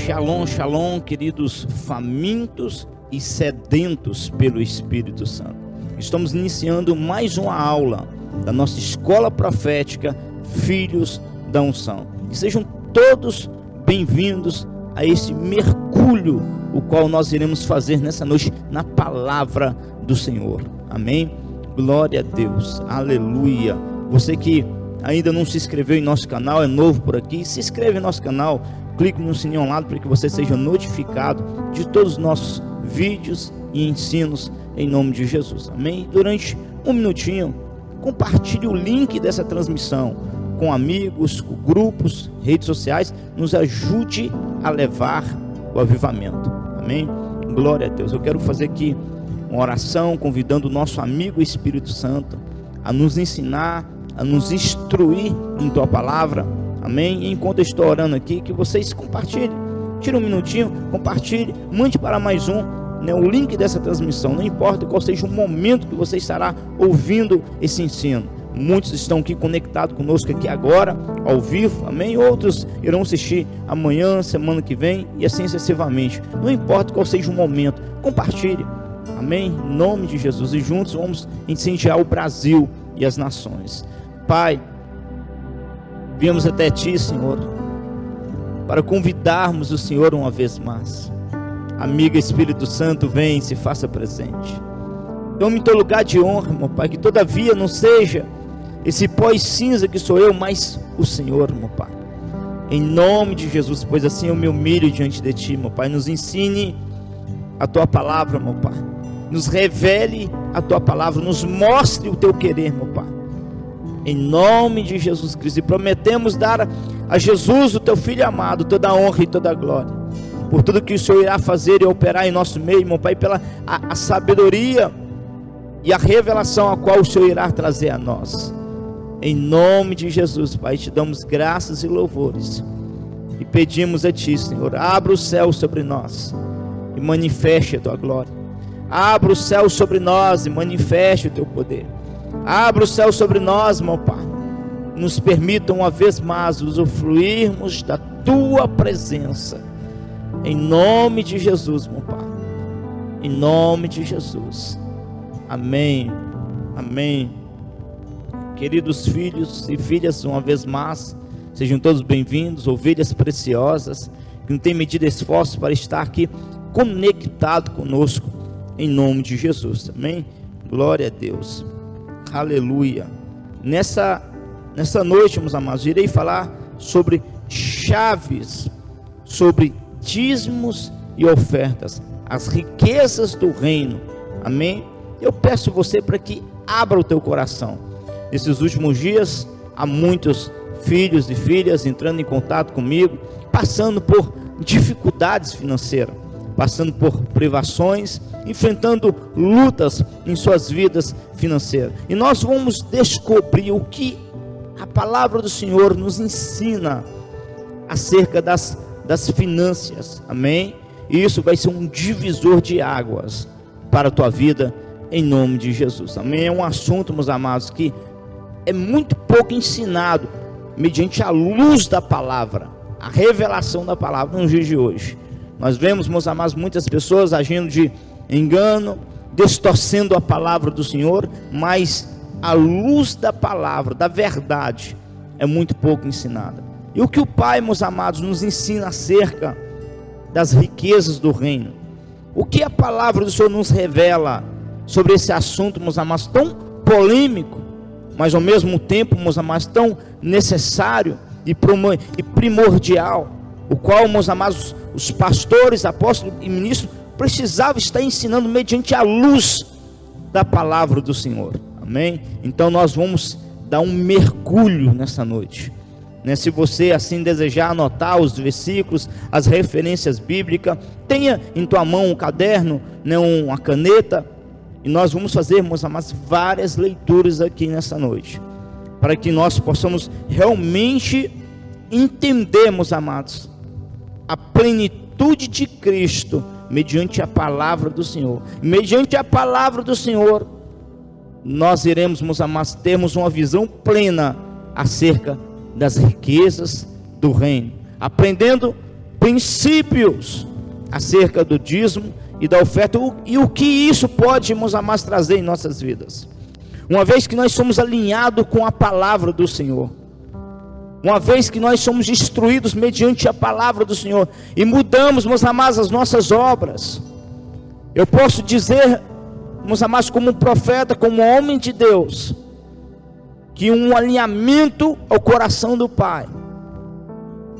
Shalom, shalom, queridos famintos e sedentos pelo Espírito Santo. Estamos iniciando mais uma aula da nossa escola profética, Filhos da Unção. E sejam todos bem-vindos a esse mergulho, o qual nós iremos fazer nessa noite na palavra do Senhor. Amém? Glória a Deus, aleluia. Você que ainda não se inscreveu em nosso canal, é novo por aqui, se inscreve em nosso canal, clique no sininho ao lado para que você seja notificado de todos os nossos vídeos e ensinos em nome de Jesus. Amém? Durante um minutinho, compartilhe o link dessa transmissão com amigos, com grupos, redes sociais, nos ajude a levar o avivamento. Amém? Glória a Deus. Eu quero fazer aqui uma oração convidando o nosso amigo Espírito Santo a nos ensinar, a nos instruir em tua palavra. Amém? E enquanto eu estou orando aqui, que vocês compartilhem, tire um minutinho, compartilhe, mande para mais um, o link dessa transmissão. Não importa qual seja o momento que você estará ouvindo esse ensino. Muitos estão aqui conectados conosco aqui agora, ao vivo, amém? Outros irão assistir amanhã, semana que vem e assim sucessivamente. Não importa qual seja o momento, compartilhe, amém? Em nome de Jesus, e juntos vamos incendiar o Brasil e as nações. Pai, viemos até Ti, Senhor, para convidarmos o Senhor uma vez mais. Amigo Espírito Santo, vem e se faça presente. Tome em teu lugar de honra, meu Pai, que todavia não seja esse pó e cinza que sou eu, mas o Senhor, meu Pai. Em nome de Jesus, pois assim eu me humilho diante de Ti, meu Pai. Nos ensine a Tua palavra, meu Pai. Nos revele a Tua palavra, nos mostre o Teu querer, meu Pai. Em nome de Jesus Cristo. E prometemos dar a Jesus, o Teu Filho amado, toda a honra e toda a glória, por tudo que o Senhor irá fazer e operar em nosso meio, meu Pai, pela a sabedoria e a revelação a qual o Senhor irá trazer a nós. Em nome de Jesus, Pai, te damos graças e louvores e pedimos a Ti, Senhor, abra o céu sobre nós e manifeste a Tua glória. Abra o céu sobre nós e manifeste o Teu poder. Abra o céu sobre nós, meu Pai. Nos permita uma vez mais usufruirmos da Tua presença. Em nome de Jesus, meu Pai. Em nome de Jesus. Amém. Amém. Queridos filhos e filhas, uma vez mais, sejam todos bem-vindos, ovelhas preciosas, que não têm medido esforço para estar aqui conectado conosco, em nome de Jesus. Amém? Glória a Deus. Aleluia. Nessa noite, meus amados, irei falar sobre chaves, sobre dízimos e ofertas, as riquezas do reino. Amém? Eu peço você para que abra o teu coração. Nesses últimos dias, há muitos filhos e filhas entrando em contato comigo, passando por dificuldades financeiras, passando por privações, enfrentando lutas em suas vidas financeiras. E nós vamos descobrir o que a palavra do Senhor nos ensina acerca das finanças. Amém? E isso vai ser um divisor de águas para a tua vida, em nome de Jesus. Amém? É um assunto, meus amados, que é muito pouco ensinado mediante a luz da palavra, a revelação da palavra nos dias de hoje. Nós vemos, meus amados, muitas pessoas agindo de engano, distorcendo a palavra do Senhor, mas a luz da palavra, da verdade, é muito pouco ensinada. E o que o Pai, meus amados, nos ensina acerca das riquezas do reino? O que a palavra do Senhor nos revela sobre esse assunto, meus amados, tão polêmico, mas ao mesmo tempo, meus amados, tão necessário e primordial, o qual, meus amados, os pastores, apóstolos e ministros precisavam estar ensinando mediante a luz da palavra do Senhor. Amém? Então nós vamos dar um mergulho nessa noite. Se você assim desejar anotar os versículos, as referências bíblicas, tenha em tua mão um caderno, uma caneta, e nós vamos fazer, meus amados, várias leituras aqui nessa noite, para que nós possamos realmente entender, meus amados, a plenitude de Cristo, mediante a palavra do Senhor. Mediante a palavra do Senhor, nós iremos, meus amados, termos uma visão plena acerca das riquezas do reino, aprendendo princípios acerca do dízimo e da oferta, e o que isso pode, meus amados, trazer em nossas vidas. Uma vez que nós somos alinhados com a palavra do Senhor, uma vez que nós somos instruídos mediante a palavra do Senhor, e mudamos, meus amados, as nossas obras, eu posso dizer, meus amados, como um profeta, como um homem de Deus, que um alinhamento ao coração do Pai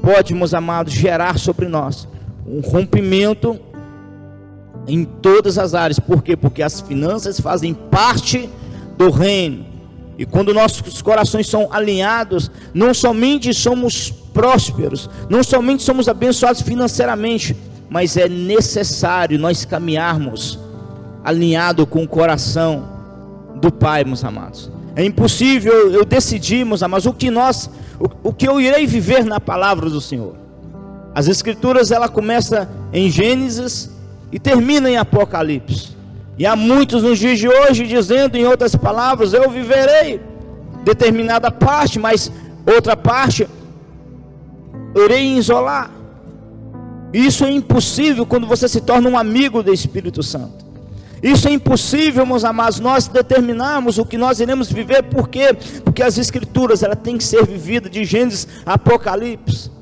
pode, meus amados, gerar sobre nós um rompimento em todas as áreas. Por quê? Porque as finanças fazem parte do reino, e quando nossos corações são alinhados, não somente somos prósperos, não somente somos abençoados financeiramente, mas é necessário nós caminharmos alinhado com o coração do Pai, meus amados. É impossível eu decidir, meus amados, o que eu irei viver na palavra do Senhor. As escrituras, ela começa em Gênesis e termina em Apocalipse. E há muitos nos dias de hoje dizendo, em outras palavras, eu viverei determinada parte, mas outra parte eu irei isolar. Isso é impossível quando você se torna um amigo do Espírito Santo. Isso é impossível, meus amados, nós determinarmos o que nós iremos viver. Por quê? Porque as escrituras, ela tem que ser vivida de Gênesis a Apocalipse.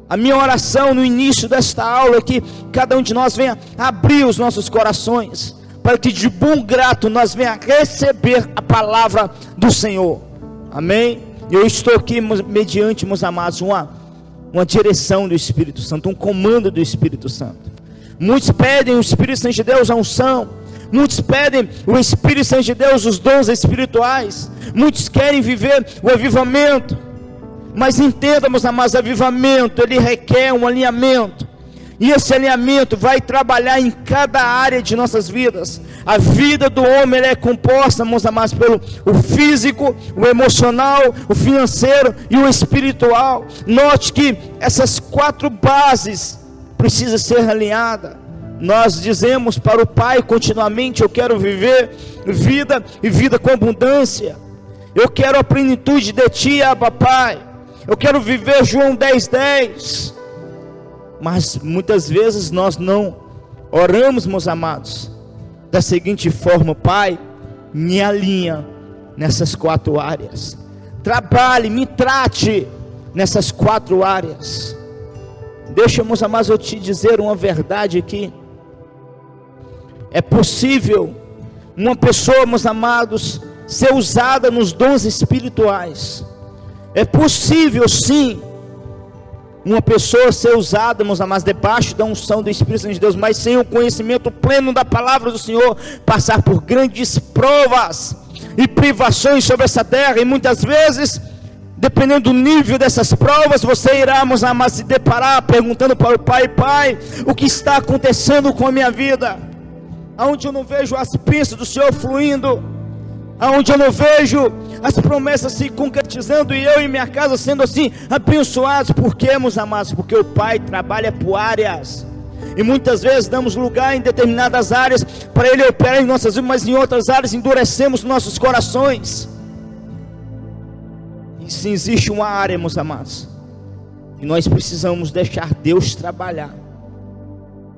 A minha oração no início desta aula é que cada um de nós venha abrir os nossos corações, para que de bom grado nós venha receber a palavra do Senhor. Amém? Eu estou aqui mediante, meus amados, uma direção do Espírito Santo, um comando do Espírito Santo. Muitos pedem o Espírito Santo de Deus a unção, muitos pedem o Espírito Santo de Deus os dons espirituais, muitos querem viver o avivamento, mas entenda, meus amados, avivamento, ele requer um alinhamento, e esse alinhamento vai trabalhar em cada área de nossas vidas. A vida do homem, ela é composta, meus amados, pelo o físico, o emocional, o financeiro e o espiritual. Note que essas 4 bases precisam ser alinhadas. Nós dizemos para o Pai continuamente, eu quero viver vida e vida com abundância. Eu quero a plenitude de Ti, Abba Pai. Eu quero viver João 10:10. Mas muitas vezes nós não oramos, meus amados, da seguinte forma: Pai, me alinha nessas 4 áreas. Trabalhe, me trate nessas 4 áreas. Deixa, meus amados, eu te dizer uma verdade aqui. É possível uma pessoa, meus amados, ser usada nos dons espirituais. É possível, sim, uma pessoa ser usada, meus amados, debaixo da unção do Espírito Santo de Deus, mas sem o conhecimento pleno da palavra do Senhor, passar por grandes provas e privações sobre essa terra. E muitas vezes, dependendo do nível dessas provas, você irá, meus amados, se deparar perguntando para o Pai: Pai, o que está acontecendo com a minha vida? Aonde eu não vejo as bênçãos do Senhor fluindo, aonde eu não vejo as promessas se concretizando, e eu e minha casa sendo assim abençoados. Por quê, meus amados? Porque o Pai trabalha por áreas, e muitas vezes damos lugar em determinadas áreas para Ele operar em nossas vidas, mas em outras áreas endurecemos nossos corações. E se existe uma área, meus amados, que nós precisamos deixar Deus trabalhar,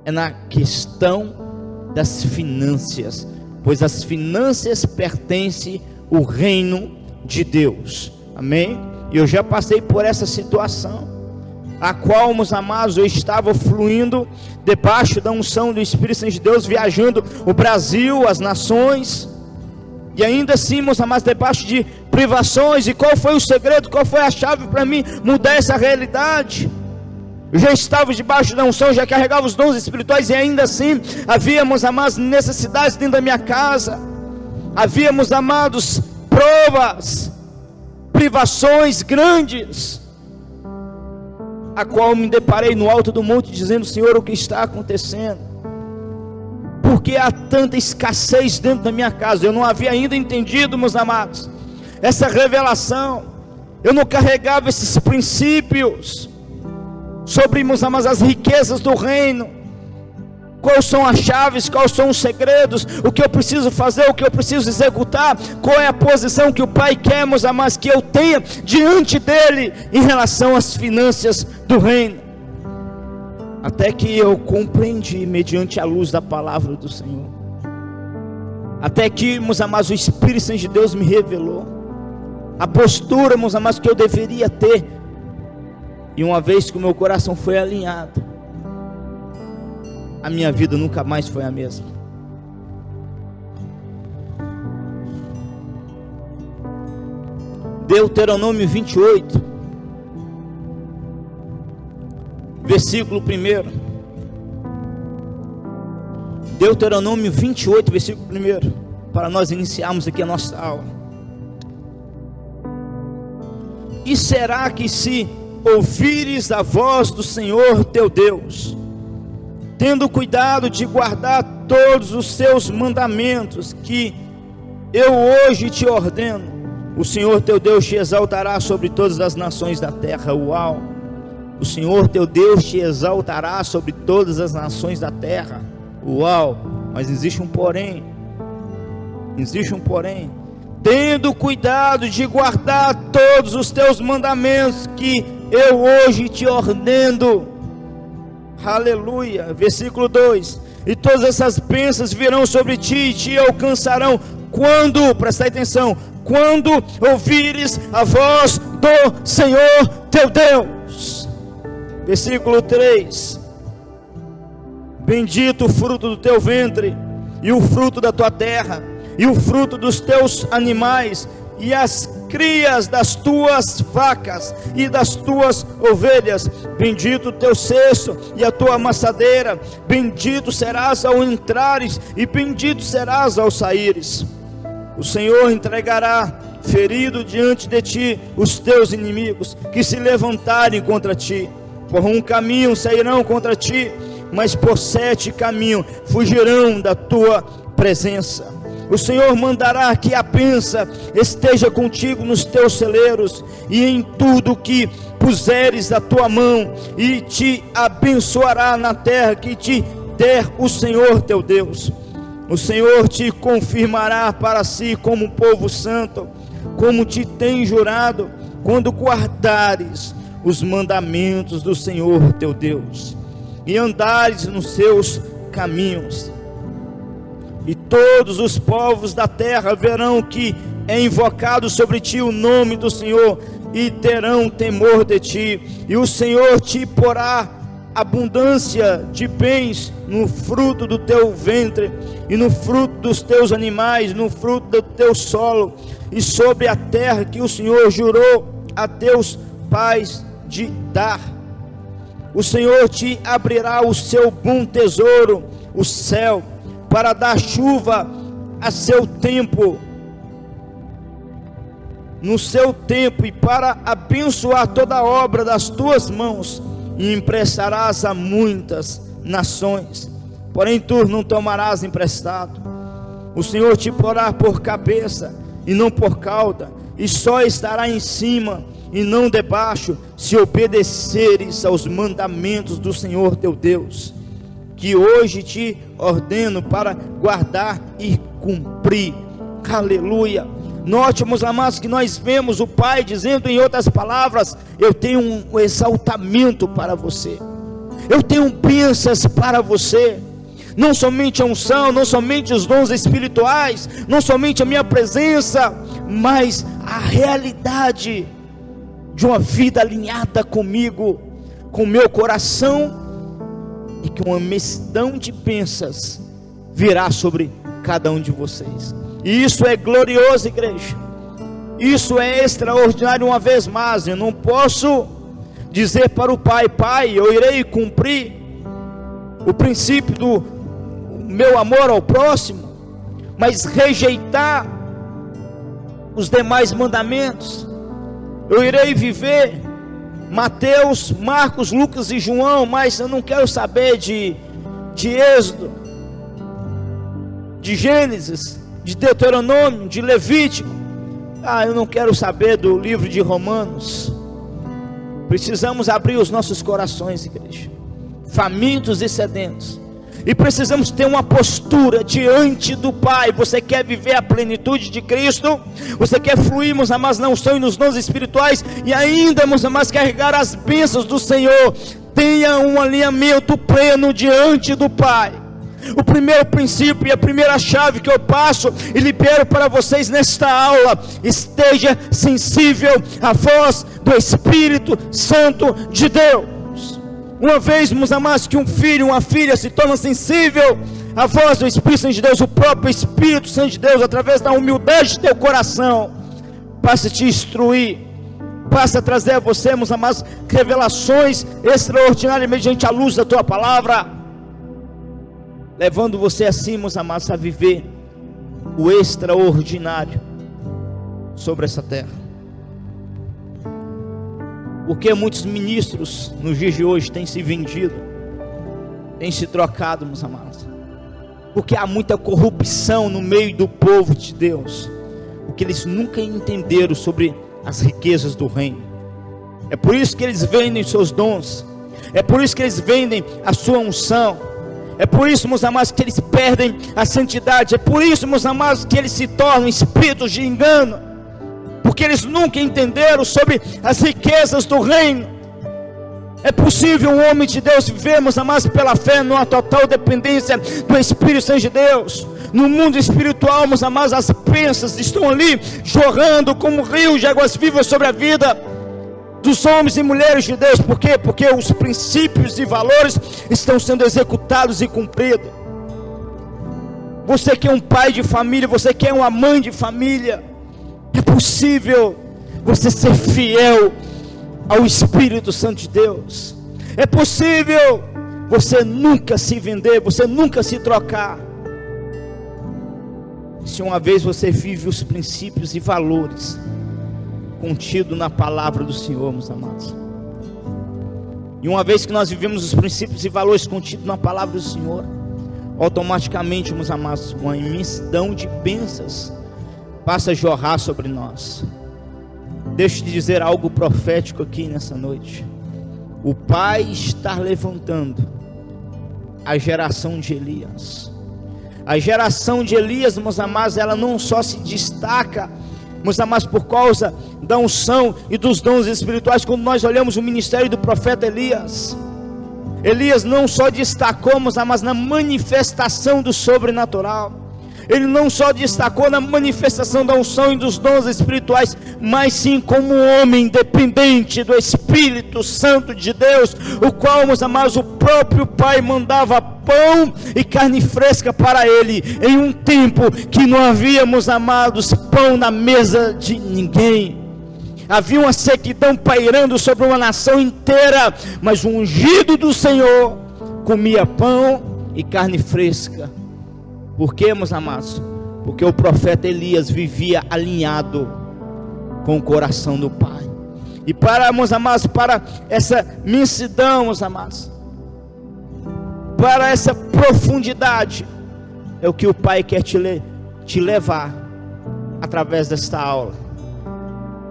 é na questão das finanças, pois as finanças pertencem ao reino de Deus. Amém? E eu já passei por essa situação, a qual, meus amados, eu estava fluindo debaixo da unção do Espírito Santo de Deus, viajando o Brasil, as nações, e ainda assim, meus amados, debaixo de privações. E qual foi o segredo, qual foi a chave para mim mudar essa realidade? Eu já estava debaixo da unção, já carregava os dons espirituais, e ainda assim havia, meus amados, necessidades dentro da minha casa. Havia, meus amados, provas, privações grandes, a qual me deparei no alto do monte dizendo: Senhor, o que está acontecendo? Porque há tanta escassez dentro da minha casa? Eu não havia ainda entendido, meus amados, essa revelação. Eu não carregava esses princípios sobre, meus amados, as riquezas do reino. Quais são as chaves, quais são os segredos, o que eu preciso fazer, o que eu preciso executar, qual é a posição que o Pai quer, meus amados, que eu tenha diante dEle em relação às finanças do reino. até que eu compreendi mediante a luz da palavra do Senhor, até que, meus amados, o Espírito Santo de Deus me revelou a postura, meus amados, que eu deveria ter. E uma vez que o meu coração foi alinhado, a minha vida nunca mais foi a mesma. Deuteronômio 28, versículo 1. Deuteronômio 28, versículo 1, para nós iniciarmos aqui a nossa aula. E será que se ouvires a voz do Senhor teu Deus, tendo cuidado de guardar todos os seus mandamentos que eu hoje te ordeno, o Senhor teu Deus te exaltará sobre todas as nações da terra. Uau! O Senhor teu Deus te exaltará sobre todas as nações da terra. Uau! Mas existe um porém. Existe um porém. Tendo cuidado de guardar todos os teus mandamentos que eu hoje te ordeno. Aleluia. Versículo 2. E todas essas bênçãos virão sobre ti e te alcançarão quando, presta atenção, quando ouvires a voz do Senhor teu Deus. Versículo 3. Bendito o fruto do teu ventre, e o fruto da tua terra, e o fruto dos teus animais, e as crias das tuas vacas e das tuas ovelhas. Bendito o teu cesto e a tua amassadeira. Bendito serás ao entrares, e bendito serás ao saíres. O Senhor entregará ferido diante de ti os teus inimigos que se levantarem contra ti. Por um caminho sairão contra ti, mas por 7 caminhos fugirão da tua presença. O Senhor mandará que a bênção esteja contigo nos teus celeiros e em tudo que puseres a tua mão, e te abençoará na terra que te der o Senhor teu Deus. O Senhor te confirmará para si como um povo santo, como te tem jurado, quando guardares os mandamentos do Senhor teu Deus, e andares nos seus caminhos. E todos os povos da terra verão que é invocado sobre ti o nome do Senhor, e terão temor de ti. E o Senhor te porá abundância de bens no fruto do teu ventre, e no fruto dos teus animais, no fruto do teu solo, e sobre a terra que o Senhor jurou a teus pais de dar. O Senhor te abrirá o seu bom tesouro, o céu, para dar chuva a seu tempo, no seu tempo, e para abençoar toda a obra das tuas mãos, e emprestarás a muitas nações, porém tu não tomarás emprestado. O Senhor te porá por cabeça e não por cauda, e só estará em cima e não debaixo, se obedeceres aos mandamentos do Senhor teu Deus, que hoje te ordeno para guardar e cumprir. Aleluia. Note, meus amados, que nós vemos o Pai dizendo, em outras palavras: eu tenho um exaltamento para você, eu tenho bênçãos para você. Não somente a unção, não somente os dons espirituais, não somente a minha presença, mas a realidade de uma vida alinhada comigo, com o meu coração, e que uma imensidão de bênçãos virá sobre cada um de vocês. E isso é glorioso, igreja. Isso é extraordinário. Uma vez mais, eu não posso dizer para o Pai: Pai, eu irei cumprir o princípio do meu amor ao próximo, mas rejeitar os demais mandamentos. Eu irei viver Mateus, Marcos, Lucas e João, mas eu não quero saber de Êxodo, de Gênesis, de Deuteronômio, de Levítico. Eu não quero saber do livro de Romanos. Precisamos abrir os nossos corações, igreja, famintos e sedentos, e precisamos ter uma postura diante do Pai. Você quer viver a plenitude de Cristo? Você quer fluir, meus amados, na unção e nos dons espirituais, e ainda, meus amados, carregar as bênçãos do Senhor? tenha um alinhamento pleno diante do Pai. O primeiro princípio e a primeira chave que eu passo e libero para vocês nesta aula: esteja sensível à voz do Espírito Santo de Deus. Uma vez, meus amados, que um filho, uma filha se torna sensível à voz do Espírito Santo de Deus, o próprio Espírito Santo de Deus, através da humildade de teu coração, passa a te instruir, passa a trazer a você, meus amados, revelações extraordinárias mediante a luz da tua palavra, levando você assim, meus amados, a viver o extraordinário sobre essa terra. Porque muitos ministros nos dias de hoje têm se vendido, têm se trocado, meus amados, porque há muita corrupção no meio do povo de Deus, porque eles nunca entenderam sobre as riquezas do reino. É por isso que eles vendem seus dons, é por isso que eles vendem a sua unção, é por isso, meus amados, que eles perdem a santidade, é por isso, meus amados, que eles se tornam espíritos de engano, porque eles nunca entenderam sobre as riquezas do reino. É possível um homem de Deus viver, meus amados, pela fé, numa total dependência do Espírito Santo de Deus. No mundo espiritual, meus amados, as bênçãos estão ali jorrando como rios de águas vivas sobre a vida dos homens e mulheres de Deus. Por quê? Porque os princípios e valores estão sendo executados e cumpridos. Você que é um pai de família, você que é uma mãe de família, é possível você ser fiel ao Espírito Santo de Deus. É possível você nunca se vender, você nunca se trocar. Se uma vez você vive os princípios e valores contidos na palavra do Senhor, meus amados, e uma vez que nós vivemos os princípios e valores contidos na palavra do Senhor, automaticamente, meus amados, uma imensidão de bênçãos passa a jorrar sobre nós. Deixa eu te dizer algo profético aqui nessa noite. O Pai está levantando a geração de Elias. A geração de Elias, meus amados, ela não só se destaca, meus amados, por causa da unção e dos dons espirituais. Quando nós olhamos o ministério do profeta Elias, Elias não só destacou, meus amados, na manifestação do sobrenatural. Ele não só destacou na manifestação da unção e dos dons espirituais, mas sim como um homem dependente do Espírito Santo de Deus, o qual, meus amados, o próprio Pai mandava pão e carne fresca para ele, em um tempo que não havia, meus amados, pão na mesa de ninguém. Havia uma sequidão pairando sobre uma nação inteira, mas o ungido do Senhor comia pão e carne fresca. Por quê, meus amados? Porque o profeta Elias vivia alinhado com o coração do Pai. E para, meus amados, para essa imensidão, meus amados, para essa profundidade, é o que o Pai quer te levar através desta aula,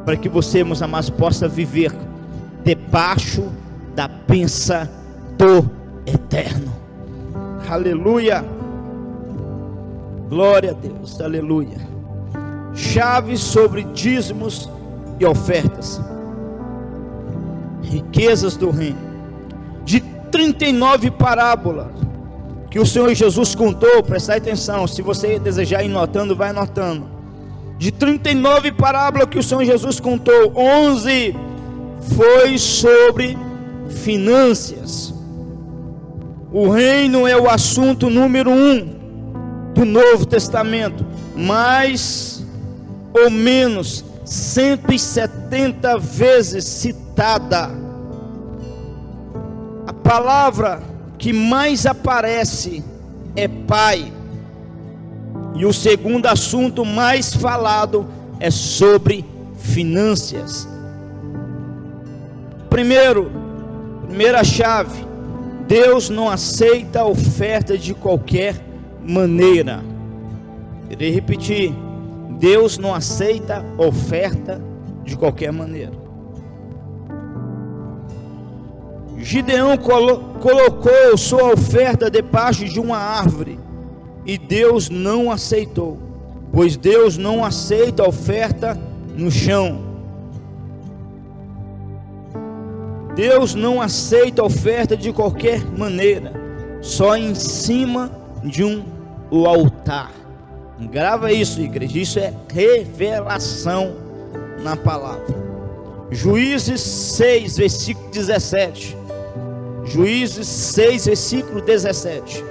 para que você, meus amados, possa viver debaixo da bênção do Eterno. Aleluia. Glória a Deus, aleluia. Chaves sobre dízimos e ofertas. Riquezas do reino. De 39 parábolas que o Senhor Jesus contou, presta atenção, se você desejar ir notando, vai anotando. De 39 parábolas que o Senhor Jesus contou, 11 foi sobre finanças. O reino é o assunto número 1 do Novo Testamento, mais ou menos 170 vezes citada. A palavra que mais aparece é Pai, e o segundo assunto mais falado é sobre finanças. Primeira chave: Deus não aceita a oferta de qualquer maneira. Irei repetir: Deus não aceita oferta de qualquer maneira. Gideão colocou sua oferta debaixo de uma árvore e Deus não aceitou, pois Deus não aceita a oferta no chão. Deus não aceita oferta de qualquer maneira, só em cima de o altar. Grava isso, igreja, isso é revelação na palavra. Juízes 6, versículo 17. Juízes 6, versículo 17.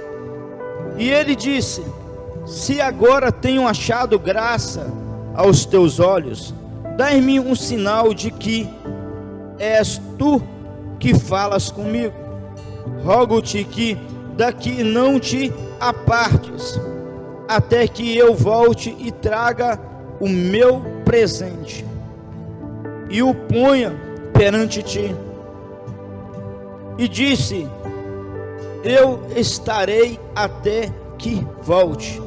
E ele disse: se agora tenho achado graça aos teus olhos, dai-me um sinal de que és tu que falas comigo. Rogo-te que daqui não te apartes, até que eu volte e traga o meu presente e o ponha perante ti. E disse: eu estarei até que volte.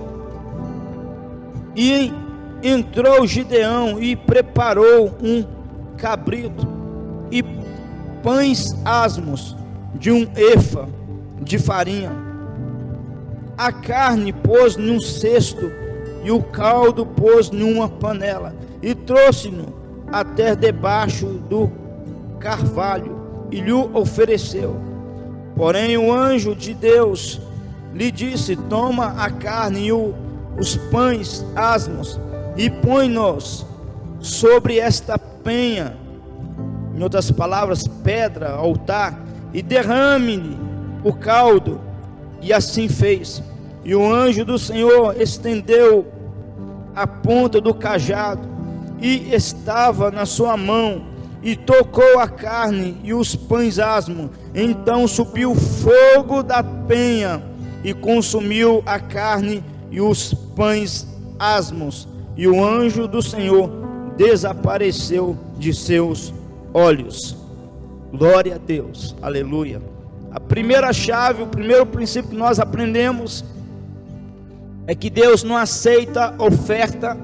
E entrou Gideão e preparou um cabrito e pães asmos de um efa de farinha. A carne pôs num cesto e o caldo pôs numa panela, e trouxe-no até debaixo do carvalho e lhe ofereceu. Porém o anjo de Deus lhe disse: toma a carne e os pães asmos e põe-nos sobre esta penha, em outras palavras, pedra, altar, e derrame-lhe o caldo. E assim fez. E o anjo do Senhor estendeu a ponta do cajado, e estava na sua mão, e tocou a carne e os pães asmos. Então subiu fogo da penha e consumiu a carne e os pães asmos, e o anjo do Senhor desapareceu de seus olhos. Glória a Deus, aleluia. A primeira chave, o primeiro princípio que nós aprendemos é que Deus não aceita oferta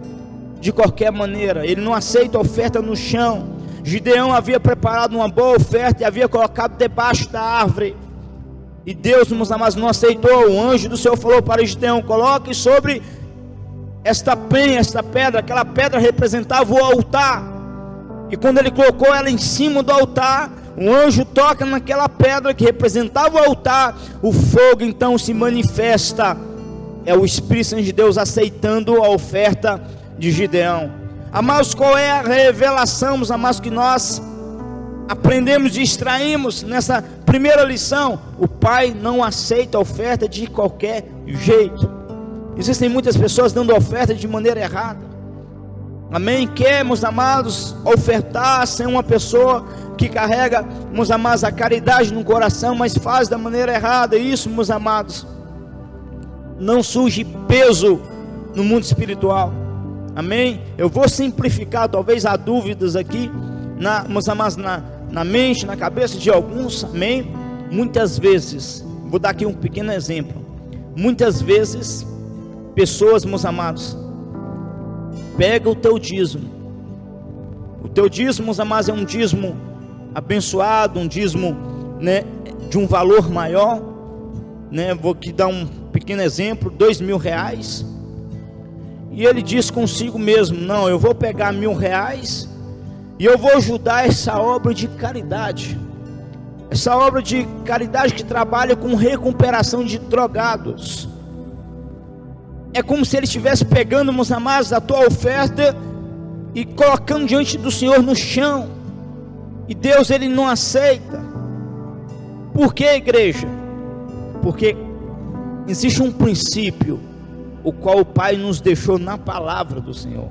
de qualquer maneira. Ele não aceita oferta no chão. Gideão havia preparado uma boa oferta e havia colocado debaixo da árvore, e Deus, meus amados, não aceitou. O anjo do Senhor falou para Gideão: coloque sobre esta penha, esta pedra. Aquela pedra representava o altar, e quando ele colocou ela em cima do altar, o anjo toca naquela pedra que representava o altar, o fogo então se manifesta. É o Espírito Santo de Deus aceitando a oferta de Gideão. Amados, qual é a revelação, meus amados, que nós aprendemos e extraímos nessa primeira lição? O Pai não aceita a oferta de qualquer jeito. Existem muitas pessoas dando oferta de maneira errada. Amém? Quer, meus amados, ofertar sem uma pessoa que carrega, meus amados, a caridade no coração, mas faz da maneira errada. Isso, meus amados, não surge peso no mundo espiritual. Amém? Eu vou simplificar, talvez há dúvidas aqui, meus amados, na mente, na cabeça de alguns. Amém? Muitas vezes, vou dar aqui um pequeno exemplo. Muitas vezes, pessoas, meus amados, pega o teu dízimo. O teu dízimo, meus amados, é um dízimo abençoado, um dízimo, né, de um valor maior, né? Vou aqui dar um pequeno exemplo: R$2.000. E ele diz consigo mesmo: não, eu vou pegar R$1.000 e eu vou ajudar essa obra de caridade. Essa obra de caridade que trabalha com recuperação de drogados. É como se ele estivesse pegando, meus amados, a tua oferta e colocando diante do Senhor no chão. E Deus, ele não aceita. Por que, igreja? Porque existe um princípio, o qual o Pai nos deixou na palavra do Senhor.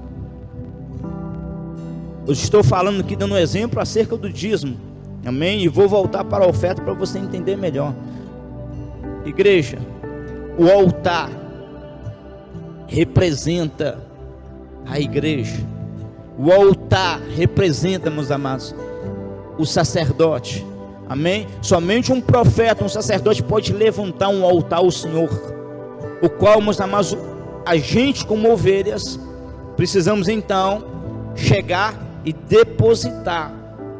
Eu estou falando aqui, dando um exemplo acerca do dízimo. Amém? E vou voltar para a oferta para você entender melhor. Igreja, o altar representa a igreja. O altar representa, meus amados, o sacerdote. Amém? Somente um profeta, um sacerdote pode levantar um altar ao Senhor, o qual, meus amados, a gente como ovelhas precisamos então chegar e depositar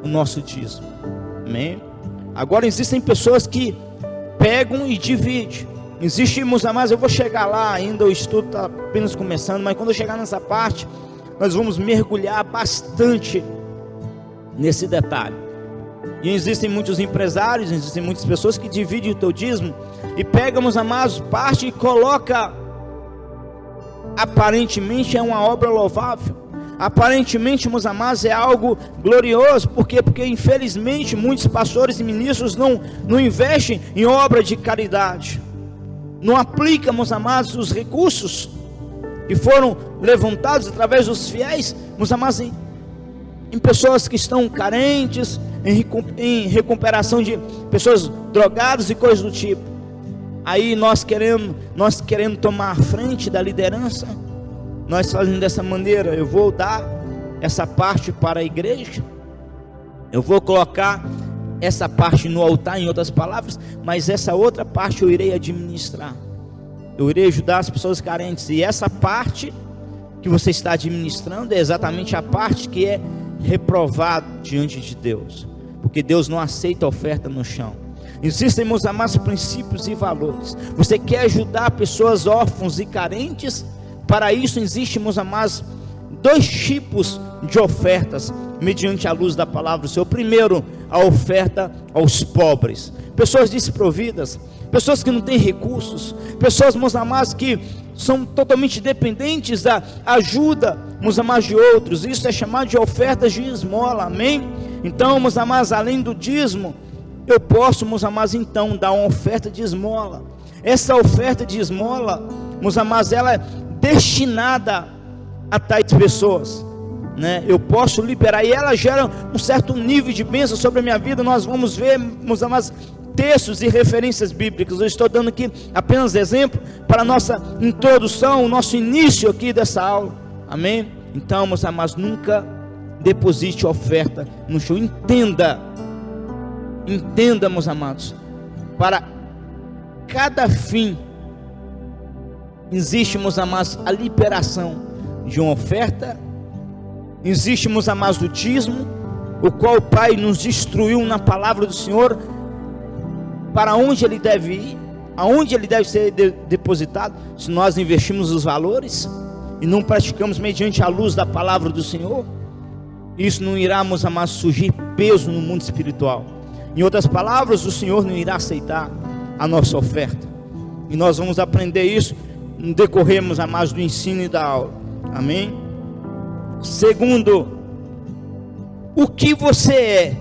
o nosso dízimo. Amém? Agora existem pessoas que pegam e dividem. Existe, meus amados, eu vou chegar lá ainda, o estudo está apenas começando, mas quando eu chegar nessa parte, nós vamos mergulhar bastante nesse detalhe. E existem muitos empresários, existem muitas pessoas que dividem o teu dízimo e pegam, meus amados, parte e coloca, aparentemente é uma obra louvável, aparentemente, meus amados, é algo glorioso. Por quê? Porque infelizmente muitos pastores e ministros não investem em obra de caridade, não aplicam, meus amados, os recursos que foram levantados através dos fiéis, meus amados, em pessoas que estão carentes, em recuperação de pessoas drogadas e coisas do tipo. Aí nós querendo tomar a frente da liderança, nós fazemos dessa maneira: eu vou dar essa parte para a igreja, eu vou colocar essa parte no altar, em outras palavras, mas essa outra parte eu irei administrar, eu irei ajudar as pessoas carentes. E essa parte que você está administrando é exatamente a parte que é reprovada diante de Deus, porque Deus não aceita oferta no chão. Existem, meus amados, princípios e valores. Você quer ajudar pessoas órfãos e carentes? Para isso existem, meus amados, dois tipos de ofertas mediante a luz da palavra do Senhor. Primeiro, a oferta aos pobres, pessoas desprovidas, pessoas que não têm recursos, pessoas, meus amados, que são totalmente dependentes da ajuda, meus amados, de outros. Isso é chamado de ofertas de esmola, amém? Então, meus amados, além do dízimo, eu posso, meus amados, então dar uma oferta de esmola. Essa oferta de esmola, meus amados, ela é destinada a tais pessoas, né? Eu posso liberar, e ela gera um certo nível de bênção sobre a minha vida. Nós vamos ver, meus amados, textos e referências bíblicas. Eu estou dando aqui apenas exemplo para a nossa introdução, o nosso início aqui dessa aula, amém? Então, meus amados, nunca deposite oferta no chão. Entenda, meus amados, para cada fim existe, meus amados, a liberação de uma oferta. Existe, meus amados, o dízimo, o qual o Pai nos instruiu na palavra do Senhor, para onde ele deve ir, aonde ele deve ser depositado. Se nós investimos os valores e não praticamos mediante a luz da palavra do Senhor, isso não irá, meus amados, surgir peso no mundo espiritual. Em outras palavras, o Senhor não irá aceitar a nossa oferta. E nós vamos aprender isso no decorrer, meus amados, do ensino e da aula, amém? Segundo, o que você é,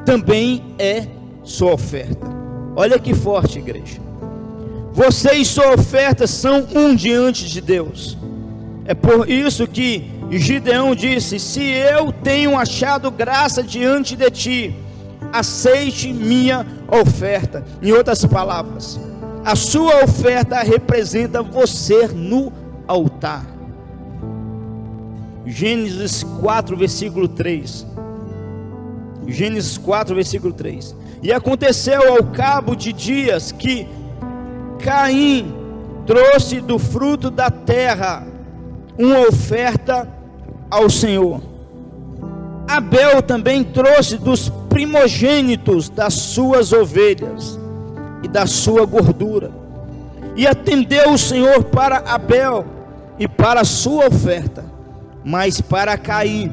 também é sua oferta. Olha que forte, igreja. Você e sua oferta são um diante de Deus. É por isso que Gideão disse: se eu tenho achado graça diante de ti, aceite minha oferta. Em outras palavras, a sua oferta representa você no altar. Gênesis 4, versículo 3. Gênesis 4, versículo 3. E aconteceu ao cabo de dias que Caim trouxe do fruto da terra uma oferta ao Senhor. Abel também trouxe dos primogênitos das suas ovelhas e da sua gordura. E atendeu o Senhor para Abel e para a sua oferta, mas para Caim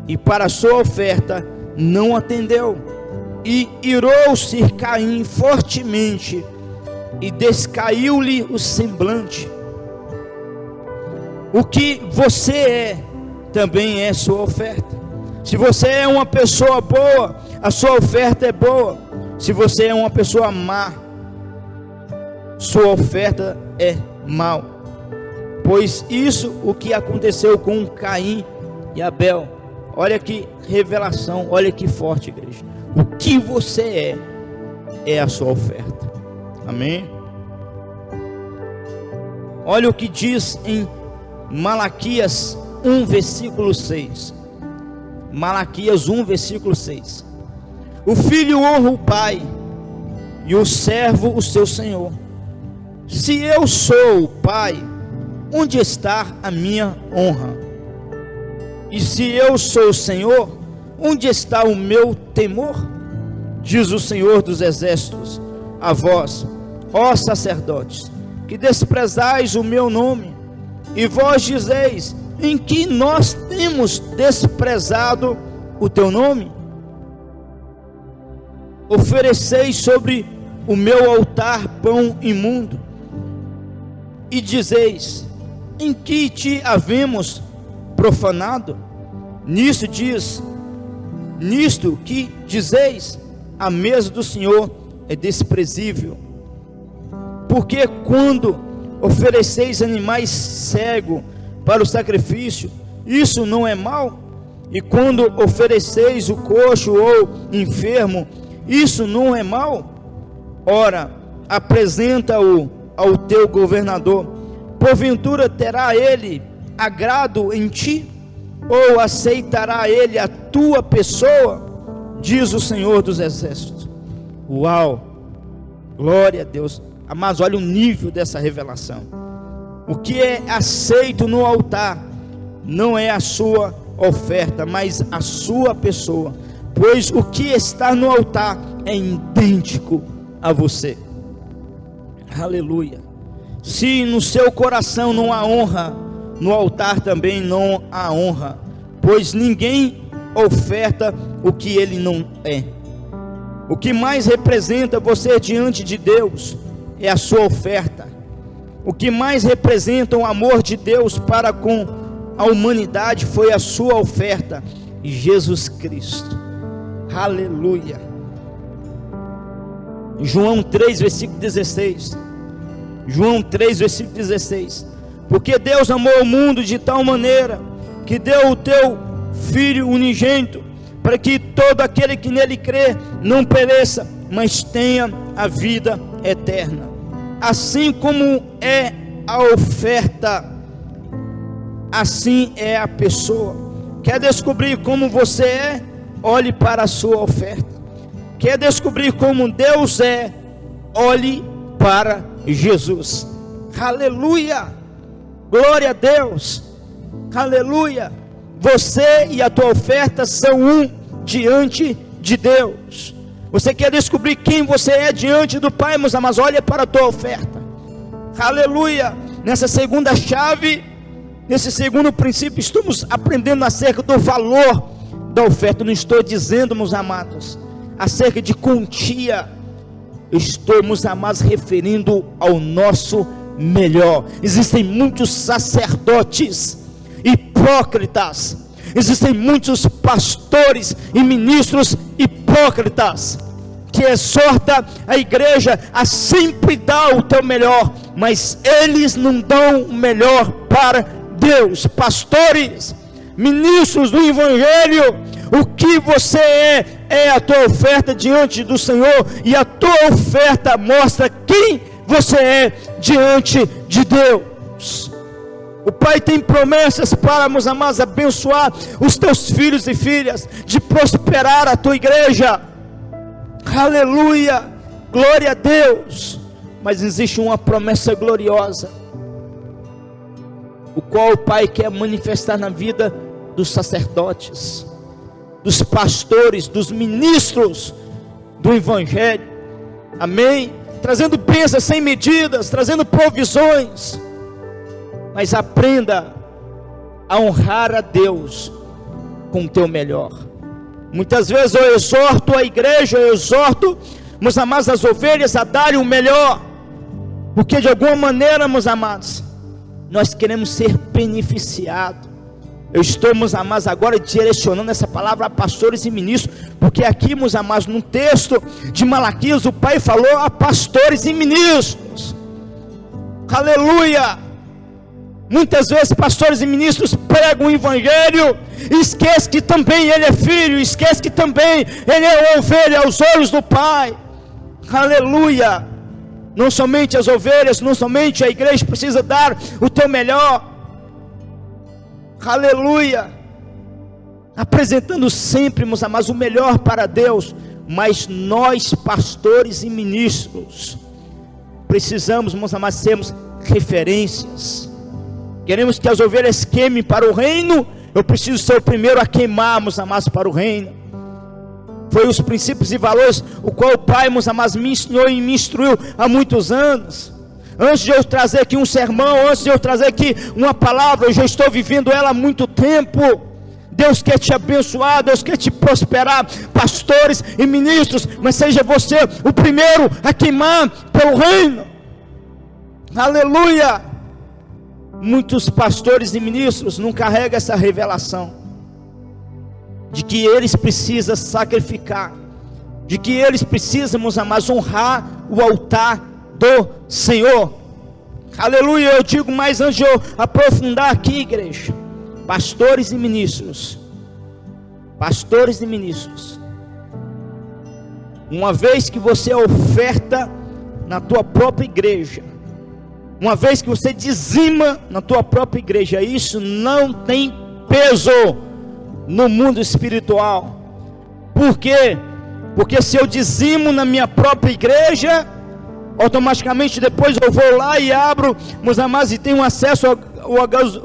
e para a sua oferta não atendeu. E irou-se Caim fortemente e descaiu-lhe o semblante. O que você é, também é sua oferta. Se você é uma pessoa boa, a sua oferta é boa. Se você é uma pessoa má, sua oferta é mal. Pois isso o que aconteceu com Caim e Abel. Olha que revelação, olha que forte, igreja. O que você é a sua oferta. Amém? Olha o que diz em Malaquias 1, versículo 6. Malaquias 1, versículo 6. O filho honra o pai, e o servo o seu senhor. Se eu sou o pai, onde está a minha honra? E se eu sou o Senhor, onde está o meu temor? Diz o Senhor dos exércitos a vós, ó sacerdotes, que desprezais o meu nome, e vós dizeis: em que nós temos desprezado o teu nome? ofereceis sobre o meu altar pão imundo, e dizeis: em que te havemos profanado? Nisto que dizeis, a mesa do Senhor é desprezível. Porque quando ofereceis animais cegos para o sacrifício, isso não é mal? E quando ofereceis o coxo ou enfermo, isso não é mal? Ora, apresenta-o ao teu governador. Porventura terá ele agrado em ti? Ou aceitará ele a tua pessoa? Diz o Senhor dos Exércitos. Uau! Glória a Deus. Mas olha o nível dessa revelação. O que é aceito no altar não é a sua oferta, mas a sua pessoa, pois o que está no altar é idêntico a você. Aleluia. Se no seu coração não há honra, no altar também não há honra, pois ninguém oferta o que ele não é. O que mais representa você diante de Deus é a sua oferta. O que mais representa o amor de Deus para com a humanidade foi a sua oferta, Jesus Cristo. Aleluia. João 3, versículo 16. João 3, versículo 16. Porque Deus amou o mundo de tal maneira que deu o teu Filho unigênito, para que todo aquele que nele crê não pereça, mas tenha a vida eterna. Assim como é a oferta, assim é a pessoa. Quer descobrir como você é? Olhe para a sua oferta. Quer descobrir como Deus é? Olhe para Jesus. Aleluia! Glória a Deus! Aleluia! Você e a tua oferta são um diante de Deus. Você quer descobrir quem você é diante do Pai, meus amados? Olha para a tua oferta. Aleluia! Nessa segunda chave, nesse segundo princípio, estamos aprendendo acerca do valor da oferta. Não estou dizendo, meus amados, acerca de quantia. Estou, meus amados, referindo ao nosso melhor. Existem muitos sacerdotes hipócritas, existem muitos pastores e ministros hipócritas, que exorta a igreja a sempre dar o teu melhor, mas eles não dão o melhor para Deus. Pastores, ministros do evangelho, o que você é a tua oferta diante do Senhor, e a tua oferta mostra quem você é diante de Deus. O Pai tem promessas para, meus amados, abençoar os teus filhos e filhas, de prosperar a tua igreja. Aleluia, glória a Deus. Mas existe uma promessa gloriosa, o qual o Pai quer manifestar na vida dos sacerdotes, dos pastores, dos ministros do evangelho. Amém? Trazendo bênçãos sem medidas, trazendo provisões. Mas aprenda a honrar a Deus com o teu melhor. Muitas vezes eu exorto a igreja, eu exorto, meus amados, as ovelhas a darem o melhor, porque de alguma maneira, meus amados, nós queremos ser beneficiados. Eu estou, meus amados, agora direcionando essa palavra a pastores e ministros, porque aqui, meus amados, no texto de Malaquias, o Pai falou a pastores e ministros. Aleluia! Muitas vezes pastores e ministros pregam o evangelho e esquece que também ele é filho, esquece que também ele é ovelha aos olhos do Pai. Aleluia! Não somente as ovelhas, não somente a igreja precisa dar o teu melhor. Aleluia! Apresentando sempre, meus amados, o melhor para Deus. Mas nós, pastores e ministros, precisamos, meus amados, sermos referências. Queremos que as ovelhas queimem para o reino. Eu preciso ser o primeiro a queimar, meus amados, para o reino. Foi os princípios e valores o qual o Pai, meus amados, me ensinou e me instruiu há muitos anos. Antes de eu trazer aqui um sermão, antes de eu trazer aqui uma palavra, eu já estou vivendo ela há muito tempo. Deus quer te abençoar, Deus quer te prosperar, pastores e ministros, mas seja você o primeiro a queimar pelo reino. Aleluia! Muitos pastores e ministros não carregam essa revelação de que eles precisam sacrificar, de que eles precisam, meus amados, honrar o altar do Senhor. Aleluia! Eu digo mais antes de eu aprofundar aqui, igreja, pastores e ministros, uma vez que você oferta na tua própria igreja, uma vez que você dizima na tua própria igreja, isso não tem peso no mundo espiritual. Por quê? Porque se eu dizimo na minha própria igreja, automaticamente depois eu vou lá e abro, meus amados, e tenho acesso ao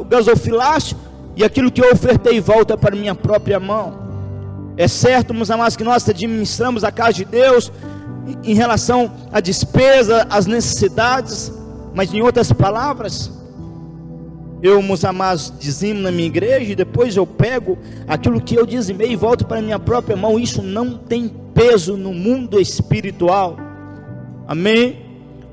gasofilácio, e aquilo que eu ofertei volta para minha própria mão. É certo, meus amados, que nós administramos a casa de Deus em relação à despesa, às necessidades, mas em outras palavras, eu, meus amados, dizimo na minha igreja, e depois eu pego aquilo que eu dizimei e volto para a minha própria mão. Isso não tem peso no mundo espiritual. Amém?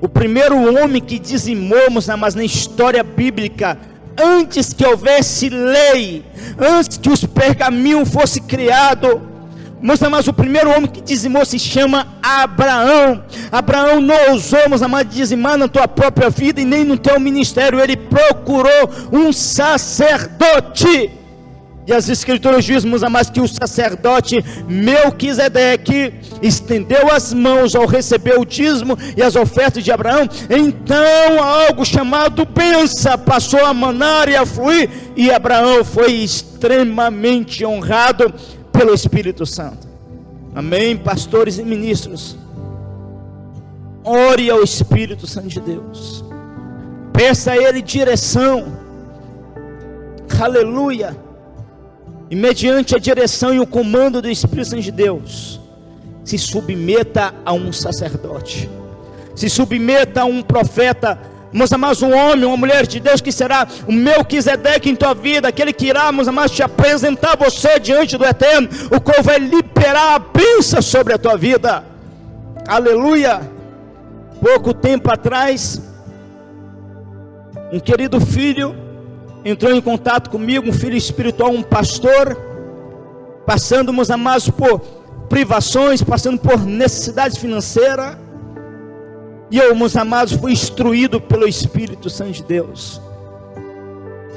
O primeiro homem que dizimou, meus amados, na história bíblica, antes que houvesse lei, antes que os pergaminhos fossem criados, meus amados, o primeiro homem que dizimou se chama Abraão. Abraão não ousou, meus amados, dizimar na tua própria vida e nem no teu ministério. Ele procurou um sacerdote. E as escrituras dizem, meus amados, que o sacerdote Melquisedeque estendeu as mãos ao receber o dízimo e as ofertas de Abraão. Então algo chamado bênção passou a manar e a fluir, e Abraão foi extremamente honrado pelo Espírito Santo. Amém, pastores e ministros, ore ao Espírito Santo de Deus, peça a Ele direção. Aleluia! E mediante a direção e o comando do Espírito Santo de Deus, se submeta a um sacerdote, se submeta a um profeta, meus amados, um homem, uma mulher de Deus, que será o Melquisedeque em tua vida, aquele que irá, meus amados, te apresentar você diante do Eterno, o qual vai liberar a bênção sobre a tua vida. Aleluia! Pouco tempo atrás, um querido filho entrou em contato comigo, um filho espiritual, um pastor, passando, meus amados, por privações, passando por necessidades financeiras. E eu, meus amados, fui instruído pelo Espírito Santo de Deus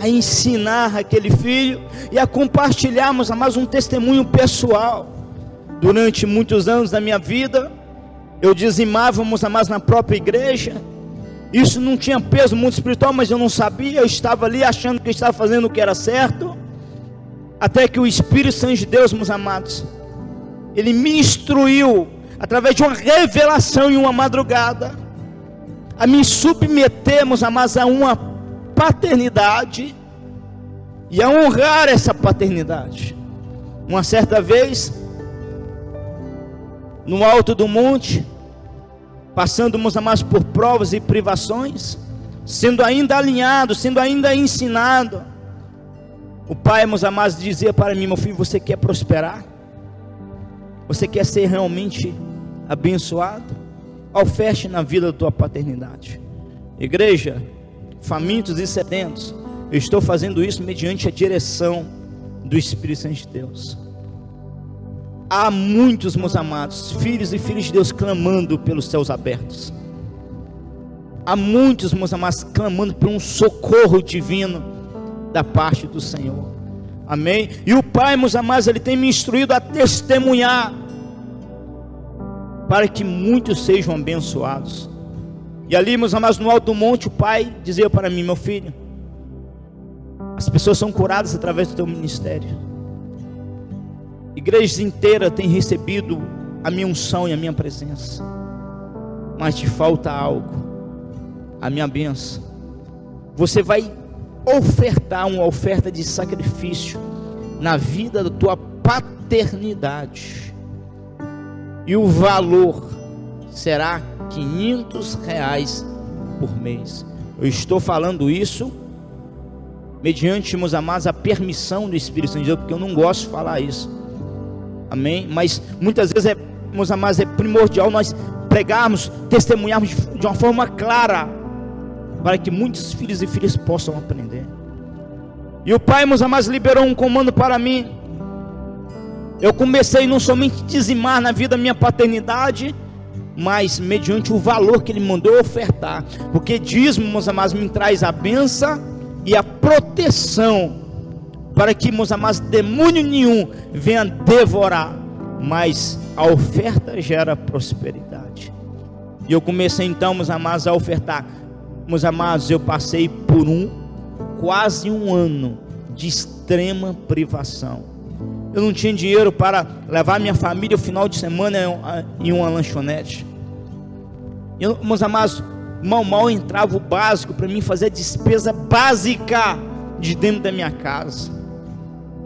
a ensinar aquele filho e a compartilhar, meus amados, um testemunho pessoal. Durante muitos anos da minha vida, eu dizimava, meus amados, na própria igreja. Isso não tinha peso no mundo espiritual, mas eu não sabia. Eu estava ali achando que eu estava fazendo o que era certo, até que o Espírito Santo de Deus, meus amados, ele me instruiu através de uma revelação em uma madrugada, a me submeter, meus amados, a uma paternidade e a honrar essa paternidade. Uma certa vez, no alto do monte, passando, meus amados, por provas e privações, sendo ainda alinhado, sendo ainda ensinado, o pai, meus amados, dizia para mim: meu filho, você quer prosperar? Você quer ser realmente abençoado? Oferte na vida da tua paternidade. Igreja, famintos e sedentos, eu estou fazendo isso mediante a direção do Espírito Santo de Deus. Há muitos, meus amados, filhos e filhas de Deus clamando pelos céus abertos. Há muitos, meus amados, clamando por um socorro divino da parte do Senhor. Amém? E o Pai, meus amados, Ele tem me instruído a testemunhar, para que muitos sejam abençoados. E ali, meus amados, no alto do monte, o Pai dizia para mim: meu filho, as pessoas são curadas através do teu ministério. Igrejas inteiras têm recebido a minha unção e a minha presença, mas te falta algo, a minha bênção. Você vai ofertar uma oferta de sacrifício na vida da tua paternidade, e o valor será R$500 por mês. Eu estou falando isso mediante, meus amados, a permissão do Espírito Santo de Deus, porque eu não gosto de falar isso, amém? Mas muitas vezes, meus amados, é primordial nós pregarmos, testemunharmos de uma forma clara, para que muitos filhos e filhas possam aprender. E o Pai, meus amados, liberou um comando para mim. Eu comecei não somente a dizimar na vida da minha paternidade, mas mediante o valor que Ele mandou ofertar, porque dízimo, meus amados, me traz a bênção e a proteção, para que, meus amados, demônio nenhum venha devorar, mas a oferta gera prosperidade. E eu comecei então, meus amados, a ofertar. Meus amados, eu passei por quase um ano de extrema privação. Eu não tinha dinheiro para levar minha família o final de semana em uma lanchonete. Meus amados, mal entrava o básico para mim fazer a despesa básica de dentro da minha casa.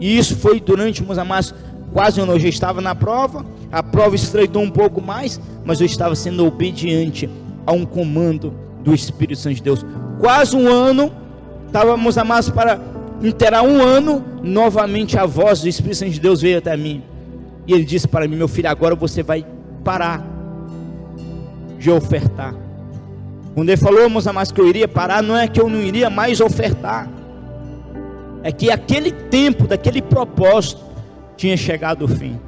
E isso foi durante, meus amados, quase um ano. Eu já estava na prova, a prova estreitou um pouco mais, mas eu estava sendo obediente a um comando do Espírito Santo de Deus. Quase um ano, estávamos, amados, para inteirar um ano, novamente a voz do Espírito Santo de Deus veio até mim, e Ele disse para mim: meu filho, agora você vai parar de ofertar. Quando Ele falou, meus amados, que eu iria parar, não é que eu não iria mais ofertar, é que aquele tempo, daquele propósito, tinha chegado ao fim.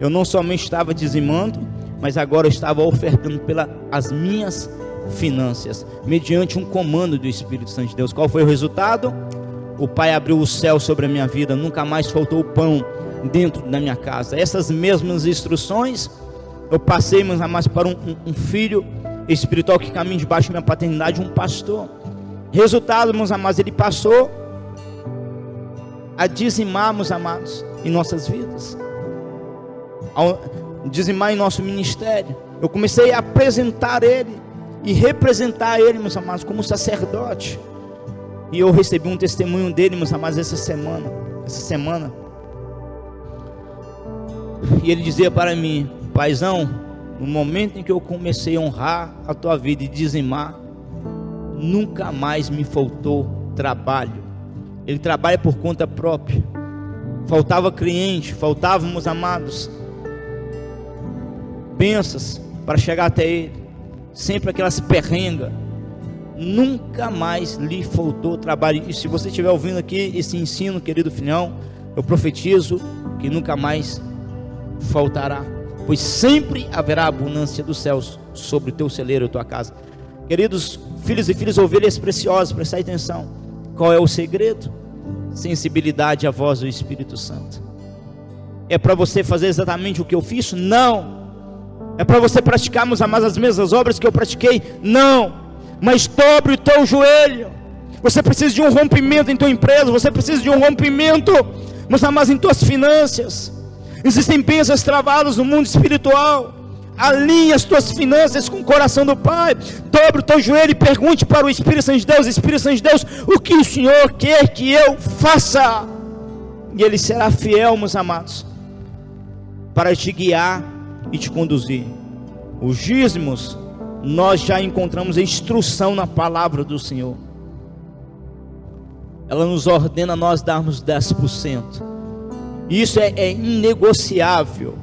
Eu não somente estava dizimando, mas agora eu estava ofertando pelas minhas finanças, mediante um comando do Espírito Santo de Deus. Qual foi o resultado? O Pai abriu o céu sobre a minha vida, nunca mais faltou pão dentro da minha casa. Essas mesmas instruções eu passei, meus amados, para um filho espiritual que caminha debaixo da minha paternidade, um pastor. Resultado, meus amados, ele passou a dizimar, meus amados, em nossas vidas, a dizimar em nosso ministério. Eu comecei a apresentar ele e representar ele, meus amados, como sacerdote. E eu recebi um testemunho dele, meus amados, essa semana. E ele dizia para mim: paizão, no momento em que eu comecei a honrar a tua vida e dizimar, nunca mais me faltou trabalho. Ele trabalha por conta própria. Faltava cliente, faltavam, meus amados, bênçãos para chegar até ele, sempre aquelas perrengas. Nunca mais lhe faltou trabalho. E se você estiver ouvindo aqui esse ensino, querido filhão, eu profetizo que nunca mais faltará, pois sempre haverá abundância dos céus sobre o teu celeiro e a tua casa. Queridos filhos e filhas, ovelhas preciosas, prestai atenção. Qual é o segredo? Sensibilidade à voz do Espírito Santo. É para você fazer exatamente o que eu fiz? Não. É para você praticar, meus amados, as mesmas obras que eu pratiquei? Não. Mas dobre o teu joelho. Você precisa de um rompimento em tua empresa, você precisa de um rompimento, meus amados, em tuas finanças. Existem bênçãos travadas no mundo espiritual. Alinhe as tuas finanças com o coração do Pai. Dobre o teu joelho e pergunte para o Espírito Santo de Deus: Espírito Santo de Deus, o que o Senhor quer que eu faça? E Ele será fiel, meus amados, para te guiar e te conduzir. Os dízimos, nós já encontramos a instrução na palavra do Senhor. Ela nos ordena a nós darmos 10%. Isso é inegociável.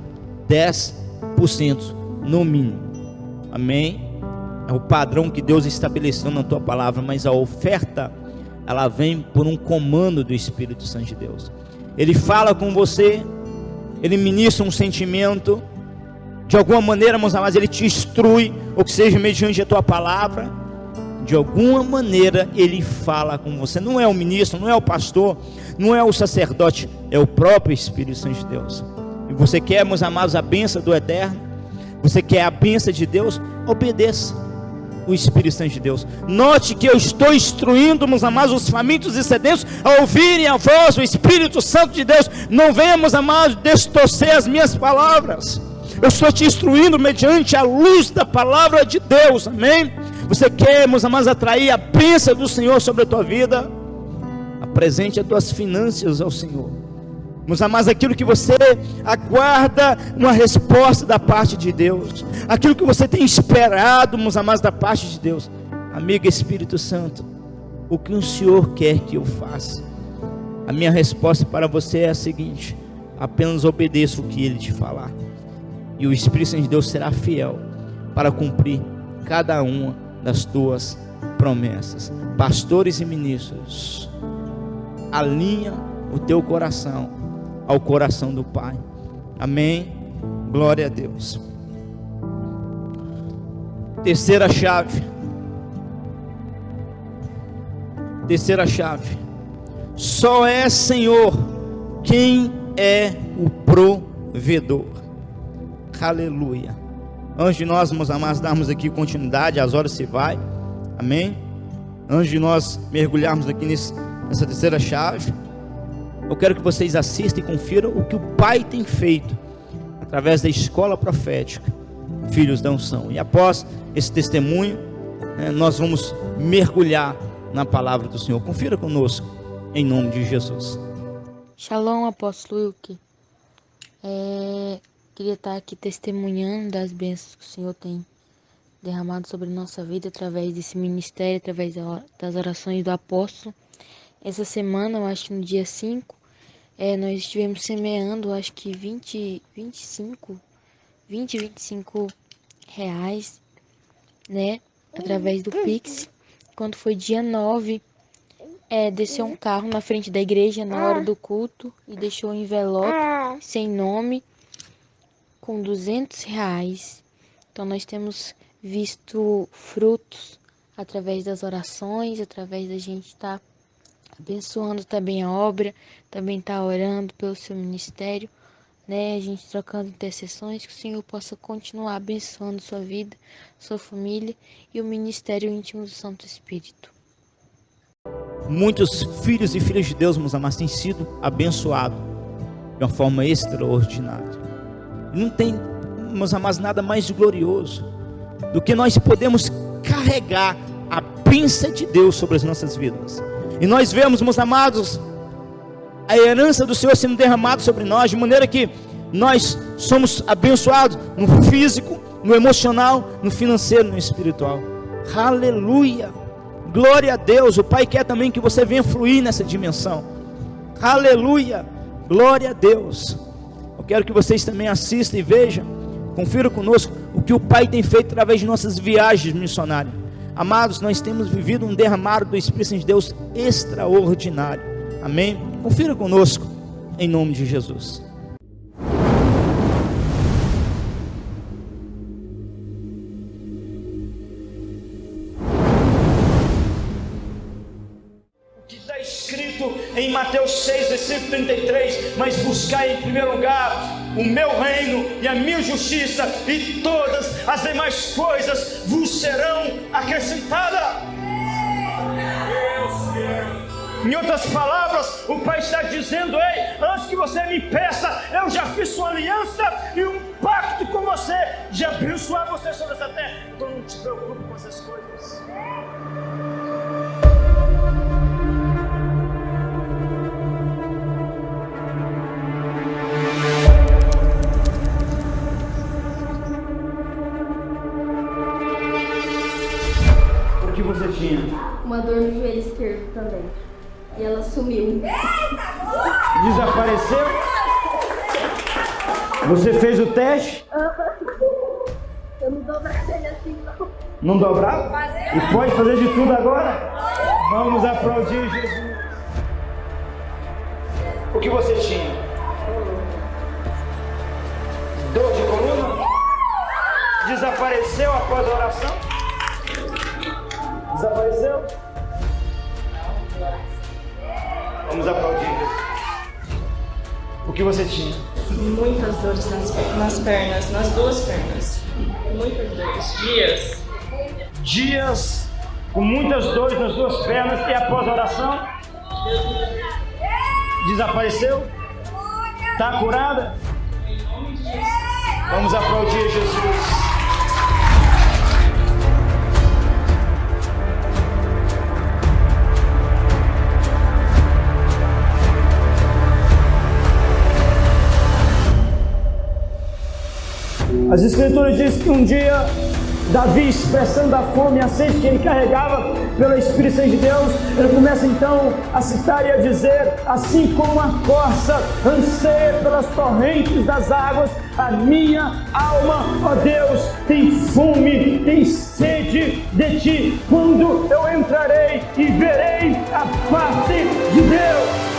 10% no mínimo. Amém? É o padrão que Deus estabeleceu na tua palavra. Mas a oferta, ela vem por um comando do Espírito Santo de Deus. Ele fala com você, Ele ministra um sentimento, de alguma maneira, meus amados, Ele te instrui, ou que seja mediante a tua palavra. De alguma maneira Ele fala com você. Não é o ministro, não é o pastor, não é o sacerdote, é o próprio Espírito Santo de Deus. E você quer, meus amados, a bênção do Eterno? Você quer a bênção de Deus? Obedeça o Espírito Santo de Deus. Note que eu estou instruindo, meus amados, os famintos e sedentos a ouvirem a voz do Espírito Santo de Deus. Não venha, meus amados, distorcer as minhas palavras. Eu estou te instruindo mediante a luz da palavra de Deus, amém? Você quer, meus amados, atrair a bênção do Senhor sobre a tua vida? Apresente as tuas finanças ao Senhor. Meus amados, aquilo que você aguarda uma resposta da parte de Deus, aquilo que você tem esperado, meus amados, da parte de Deus. Amigo Espírito Santo, o que o Senhor quer que eu faça? A minha resposta para você é a seguinte: apenas obedeça o que Ele te falar, e o Espírito Santo de Deus será fiel para cumprir cada uma das tuas promessas. Pastores e ministros, alinha o teu coração ao coração do Pai. Amém? Glória a Deus. Terceira chave. Só é Senhor quem é o provedor. Aleluia. Antes de nós, meus amados, darmos aqui continuidade, as horas se vai. Amém? Antes de nós mergulharmos aqui nessa terceira chave, eu quero que vocês assistam e confiram o que o Pai tem feito através da escola profética Filhos da Unção. E após esse testemunho, nós vamos mergulhar na palavra do Senhor. Confira conosco, em nome de Jesus. Shalom, apóstolo Wilke. Queria estar aqui testemunhando das bênçãos que o Senhor tem derramado sobre nossa vida através desse ministério, através das orações do apóstolo. Essa semana, eu acho que no dia 5, nós estivemos semeando, acho que 25 reais, né, através do Pix. Quando foi dia 9, desceu um carro na frente da igreja na hora do culto e deixou um envelope sem nome com 200 reais. Então nós temos visto frutos através das orações, através da gente estar abençoando também a obra, também estar orando pelo seu ministério, né? A gente trocando intercessões, que o Senhor possa continuar abençoando sua vida, sua família e o ministério íntimo do Santo Espírito. Muitos filhos e filhas de Deus, meus amados, têm sido abençoados de uma forma extraordinária. Não tem, meus amados, nada mais glorioso do que nós podemos carregar a bênção de Deus sobre as nossas vidas. E nós vemos, meus amados, a herança do Senhor sendo derramada sobre nós, de maneira que nós somos abençoados no físico, no emocional, no financeiro, no espiritual. Aleluia! Glória a Deus. O Pai quer também que você venha fluir nessa dimensão. Aleluia! Glória a Deus. Eu quero que vocês também assistam e vejam, confiram conosco o que o Pai tem feito através de nossas viagens missionárias. Amados, nós temos vivido um derramado do Espírito de Deus extraordinário. Amém? Confira conosco, em nome de Jesus. O que está escrito em Mateus 6, versículo 33, mas buscai em primeiro lugar o meu reino e a minha justiça, e todas as demais coisas vos serão acrescentadas. Em outras palavras, o Pai está dizendo: ei, antes que você me peça, eu já fiz sua aliança e um pacto com você de abençoar você sobre essa terra. Então não te preocupe com essas coisas. O que você tinha? Uma dor no joelho esquerdo também. E ela sumiu. Desapareceu? Você fez o teste? Eu não dobrava ele assim, não. Não dobrava? E pode fazer de tudo agora? Vamos aplaudir Jesus. O que você tinha? Dor de coluna? Desapareceu após a oração? Desapareceu? Vamos aplaudir. O que você tinha? Muitas dores nas pernas, nas duas pernas. Muitas dores. Dias com muitas dores nas duas pernas, e após a oração? Desapareceu? Está curada? Vamos aplaudir Jesus. As Escrituras dizem que um dia Davi, expressando a fome e a sede que ele carregava pelo Espírito Santo de Deus, ele começa então a citar e a dizer: assim como a corça anseia pelas torrentes das águas, a minha alma, ó Deus, tem fome, tem sede de ti. Quando eu entrarei e verei a face de Deus.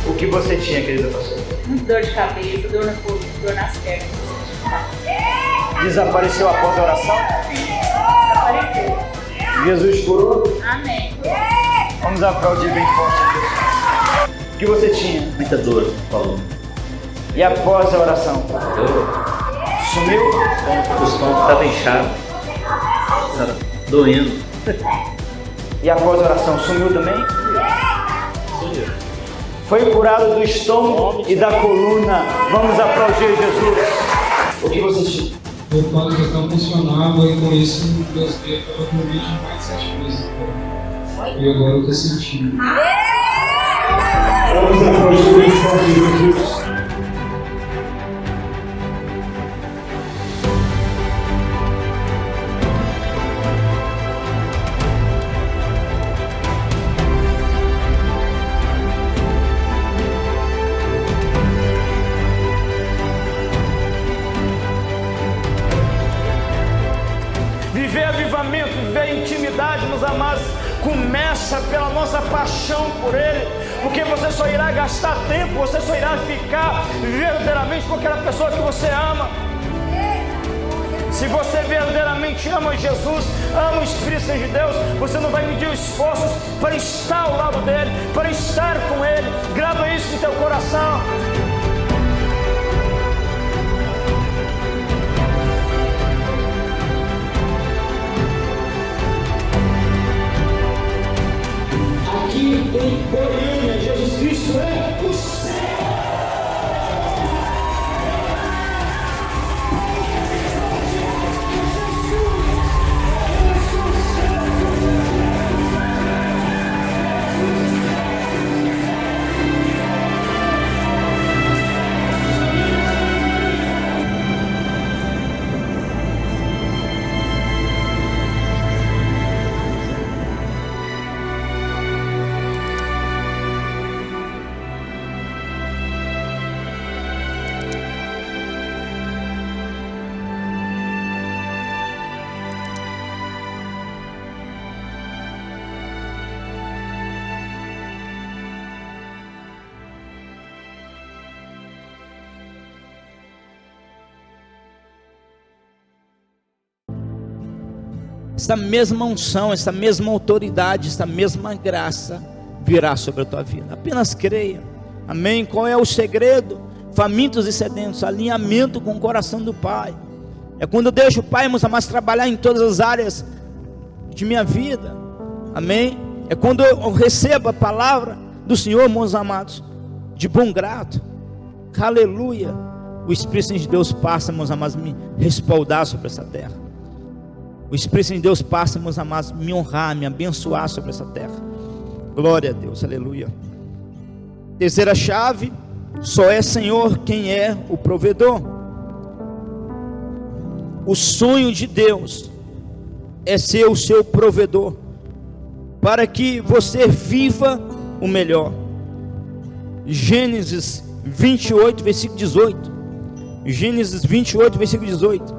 O que você tinha, querida pastora? Dor de cabeça, dor na coluna, dor nas pernas. Desapareceu após a oração? Apareceu. Jesus curou? Amém. Vamos aplaudir bem forte a Deus. O que você tinha? Muita dor, Paulo. E após a oração? Sumiu? O estômago estava inchado. Estava doendo. E após a oração, sumiu também? Sumiu. Foi curado do estômago e da coluna. Vamos aplaudir Jesus. O que você tinha? Meu pai já não funcionava e com isso Deus veio para comigo mais 7 meses. E agora eu estou sentindo. Vamos aplaudir bem forte Jesus. Viver avivamento, viver intimidade, meus amados, começa pela nossa paixão por Ele, porque você só irá gastar tempo, você só irá ficar verdadeiramente com aquela pessoa que você ama. Se você verdadeiramente ama Jesus, ama o Espírito Santo de Deus, você não vai medir esforços para estar ao lado dEle, para estar com Ele. Grava isso no teu coração. Aqui em Goiânia, Jesus Cristo é o céu. Essa mesma unção, essa mesma autoridade, essa mesma graça virá sobre a tua vida. Apenas creia. Amém? Qual é o segredo? Famintos e sedentos, alinhamento com o coração do Pai. É quando eu deixo o Pai, meus amados, trabalhar em todas as áreas de minha vida. Amém? É quando eu recebo a palavra do Senhor, meus amados, de bom grado. Aleluia. O Espírito de Deus passa, meus amados, me respaldar sobre essa terra. O Espírito de Deus passa, meus amados, me honrar, me abençoar sobre essa terra. Glória a Deus, aleluia. Terceira chave: só é Senhor quem é o provedor. O sonho de Deus é ser o seu provedor, para que você viva o melhor. Gênesis 28, versículo 18. Gênesis 28, versículo 18.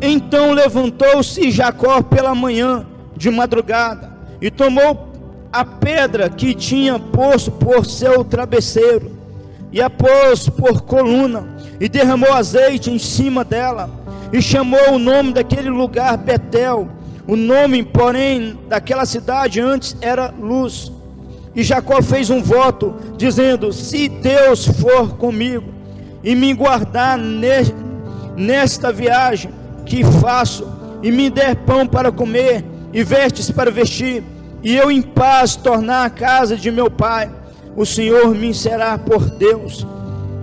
Então levantou-se Jacó pela manhã de madrugada e tomou a pedra que tinha posto por seu travesseiro e a pôs por coluna e derramou azeite em cima dela e chamou o nome daquele lugar Betel. O nome, porém, daquela cidade antes era Luz, E Jacó fez um voto, dizendo: se Deus for comigo e me guardar nesta viagem que faço, e me der pão para comer e vestes para vestir, e eu em paz tornar a casa de meu pai, o Senhor me será por Deus,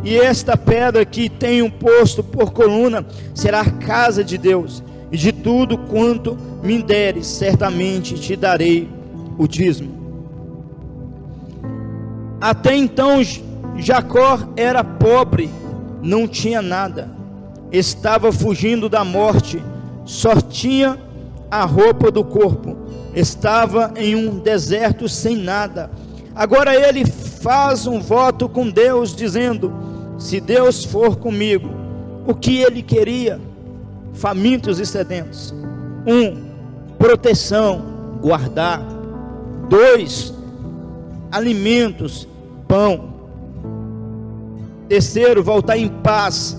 e esta pedra que tenho posto por coluna será a casa de Deus, e de tudo quanto me deres, certamente te darei o dízimo. Até então Jacó era pobre, não tinha nada, estava fugindo da morte, só tinha a roupa do corpo, estava em um deserto sem nada. Agora ele faz um voto com Deus, dizendo: se Deus for comigo. O que ele queria? Famintos e sedentos. 1, proteção, guardar. 2, alimentos, pão. 3, voltar em paz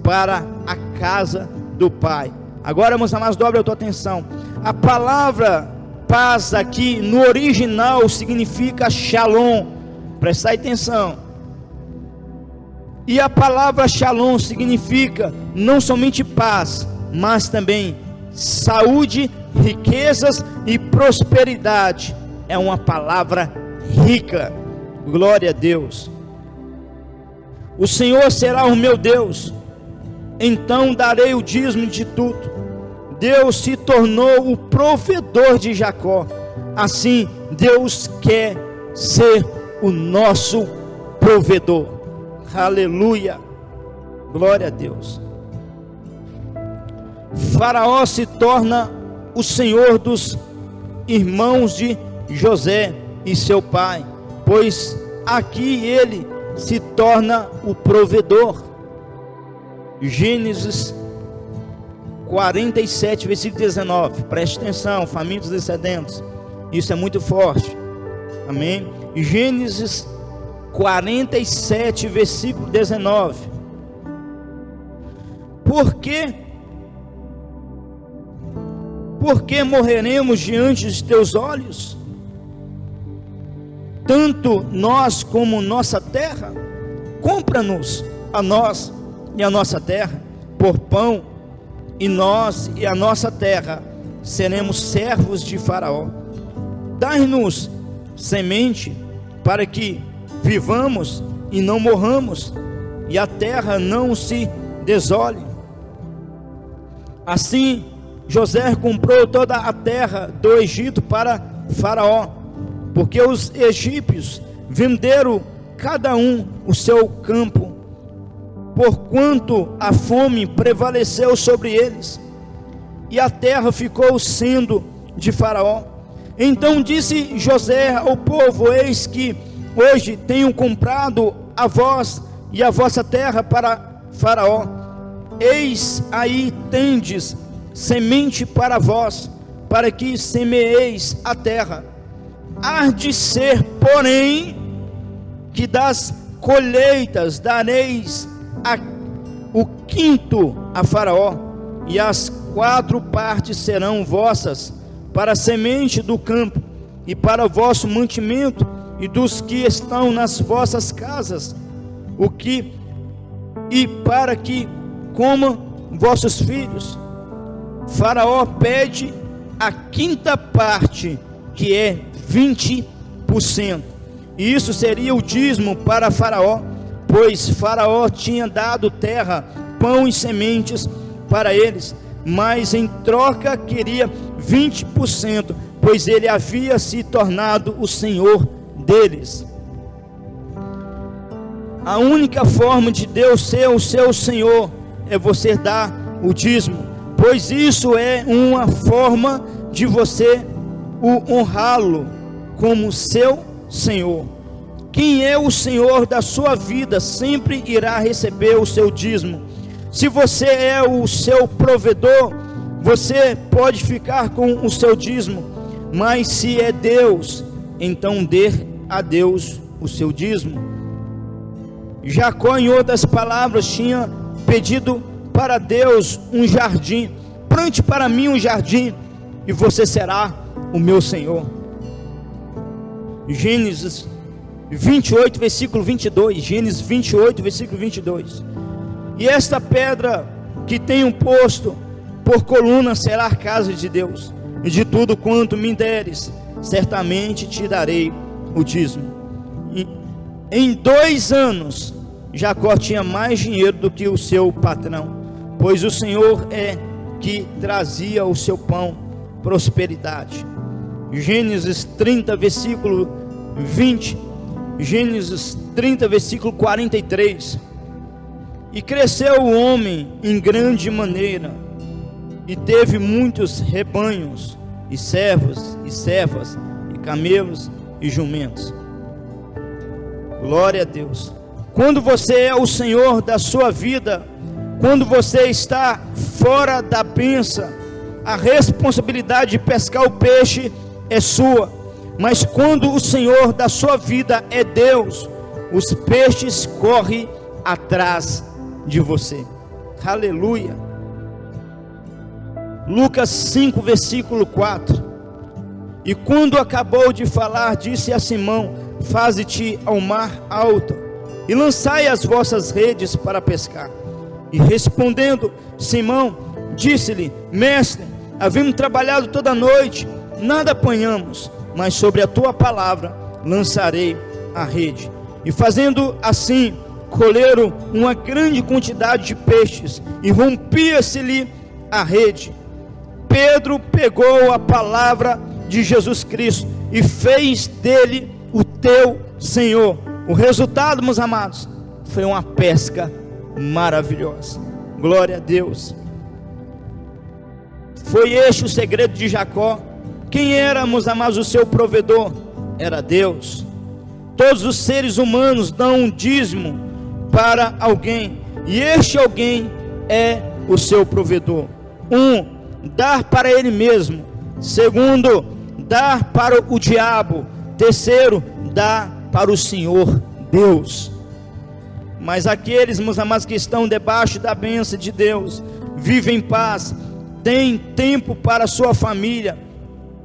para a casa do Pai. Agora, meus amados, dobra a tua atenção. A palavra paz aqui no original significa shalom. Presta atenção. E a palavra shalom significa não somente paz, mas também saúde, riquezas e prosperidade. É uma palavra rica. Glória a Deus. O Senhor será o meu Deus, então darei o dízimo de tudo. Deus se tornou o provedor de Jacó. Assim, Deus quer ser o nosso provedor. Aleluia. Glória a Deus. Faraó se torna o senhor dos irmãos de José e seu pai, pois aqui ele se torna o provedor. Gênesis 47, versículo 19. Preste atenção, famintos e sedentos. Isso é muito forte. Amém? Gênesis 47, versículo 19. Por que morreremos diante de teus olhos? Tanto nós como nossa terra? Compra-nos a nós e a nossa terra por pão, e nós e a nossa terra seremos servos de Faraó. Dai-nos semente para que vivamos e não morramos, e a terra não se desole. Assim José comprou toda a terra do Egito para Faraó, porque os egípcios venderam cada um o seu campo, porquanto a fome prevaleceu sobre eles, e a terra ficou sendo de Faraó. Então disse José ao povo: eis que hoje tenho comprado a vós e a vossa terra para Faraó. Eis aí tendes semente para vós, para que semeeis a terra. Há de ser, porém, que das colheitas dareis o quinto a Faraó, e as 4 partes serão vossas, para a semente do campo, e para o vosso mantimento, e dos que estão nas vossas casas, e para que comam vossos filhos. Faraó pede a 5ª parte, que é 20%, e isso seria o dízimo para Faraó, pois Faraó tinha dado terra, pão e sementes para eles, mas em troca queria 20%, pois ele havia se tornado o senhor deles. A única forma de Deus ser o seu senhor é você dar o dízimo, pois isso é uma forma de você honrá-lo como seu senhor. Quem é o senhor da sua vida sempre irá receber o seu dízimo. Se você é o seu provedor, você pode ficar com o seu dízimo, mas se é Deus, então dê a Deus o seu dízimo. Jacó, em outras palavras, tinha pedido para Deus um jardim: plante para mim um jardim, e você será o meu senhor. Gênesis 28, versículo 22. Gênesis 28, versículo 22. E esta pedra que tenho posto por coluna será a casa de Deus, e de tudo quanto me deres, certamente te darei o dízimo. Em 2 anos, Jacó tinha mais dinheiro do que o seu patrão, pois o Senhor é que trazia o seu pão, prosperidade. Gênesis 30, versículo 20. Gênesis 30, versículo 43. E cresceu o homem em grande maneira, e teve muitos rebanhos, e servos, e servas, e camelos, e jumentos. Glória a Deus. Quando você é o Senhor da sua vida, quando você está fora da bênção, a responsabilidade de pescar o peixe é sua. Mas quando o Senhor da sua vida é Deus, os peixes correm atrás de você. Aleluia. Lucas 5, versículo 4. E quando acabou de falar, disse a Simão: faze-te ao mar alto, e lançai as vossas redes para pescar. E respondendo Simão, disse-lhe: mestre, havemos trabalhado toda a noite, nada apanhamos, mas sobre a tua palavra lançarei a rede. E fazendo assim, colheram uma grande quantidade de peixes, e rompia-se-lhe a rede. Pedro pegou a palavra de Jesus Cristo e fez dele o teu Senhor. O resultado, meus amados, foi uma pesca maravilhosa. Glória a Deus. Foi este o segredo de Jacó. Quem era, meus amados, o seu provedor? Era Deus. Todos os seres humanos dão um dízimo para alguém, e este alguém é o seu provedor. 1, dar para ele mesmo. 2, dar para o diabo. 3, dar para o Senhor Deus. Mas aqueles, meus amados, que estão debaixo da bênção de Deus, vivem em paz, têm tempo para a sua família,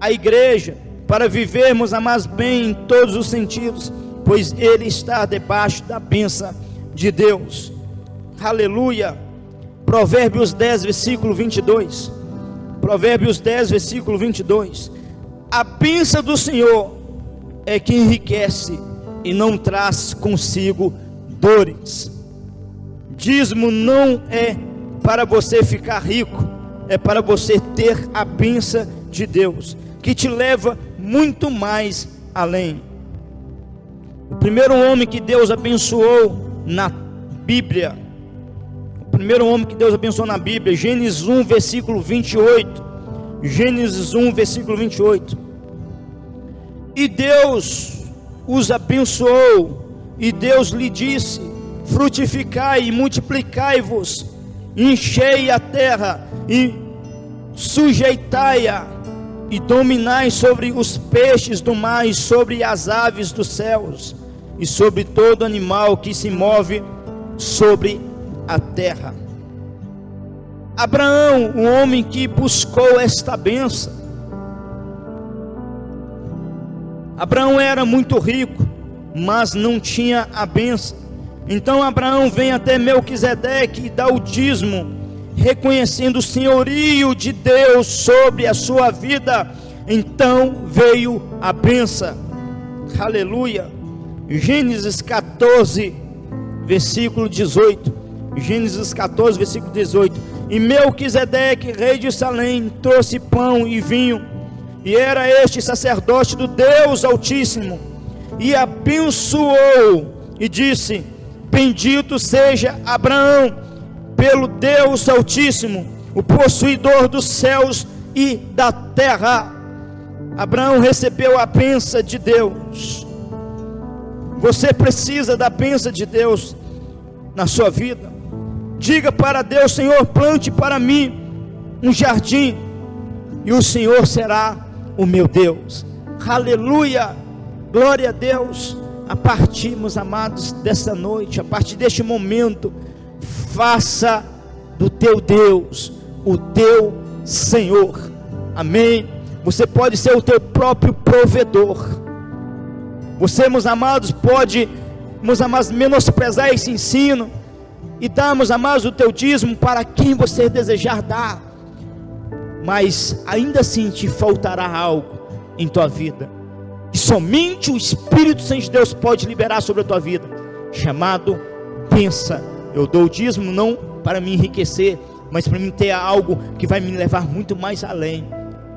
a igreja, para vivermos, amados, bem em todos os sentidos, pois ele está debaixo da bênção de Deus. Aleluia. Provérbios 10, versículo 22. Provérbios 10, versículo 22. A bênção do Senhor é que enriquece e não traz consigo dores. Dízimo não é para você ficar rico, é para você ter a bênção de Deus, que te leva muito mais além. O primeiro homem que Deus abençoou na Bíblia, Gênesis 1, versículo 28. Gênesis 1, versículo 28. E Deus os abençoou, e Deus lhe disse: frutificai e multiplicai-vos, enchei a terra e sujeitai-a, e dominai sobre os peixes do mar, e sobre as aves dos céus, e sobre todo animal que se move sobre a terra. Abraão, o homem que buscou esta bênção, Abraão era muito rico, mas não tinha a bênção. Então Abraão vem até Melquisedeque e dá o dízimo, reconhecendo o senhorio de Deus sobre a sua vida. Então veio a bênção. Aleluia. Gênesis 14, versículo 18. Gênesis 14, versículo 18. E Melquisedeque, rei de Salém, trouxe pão e vinho, e era este sacerdote do Deus Altíssimo, e abençoou e disse: bendito seja Abraão pelo Deus Altíssimo, o possuidor dos céus e da terra. Abraão recebeu a bênção de Deus. Você precisa da bênção de Deus na sua vida. Diga para Deus: Senhor, plante para mim um jardim, e o Senhor será o meu Deus. Aleluia, glória a Deus. A partir, meus amados, dessa noite, a partir deste momento, faça do teu Deus o teu Senhor. Amém. Você pode ser o teu próprio provedor. Você, meus amados, pode, meus amados, menosprezar esse ensino e dar, meus amados, o teu dízimo para quem você desejar dar, mas ainda assim te faltará algo em tua vida, e somente o Espírito Santo de Deus pode liberar sobre a tua vida, chamado bênção. Eu dou o dízimo não para me enriquecer, mas para mim ter algo que vai me levar muito mais além,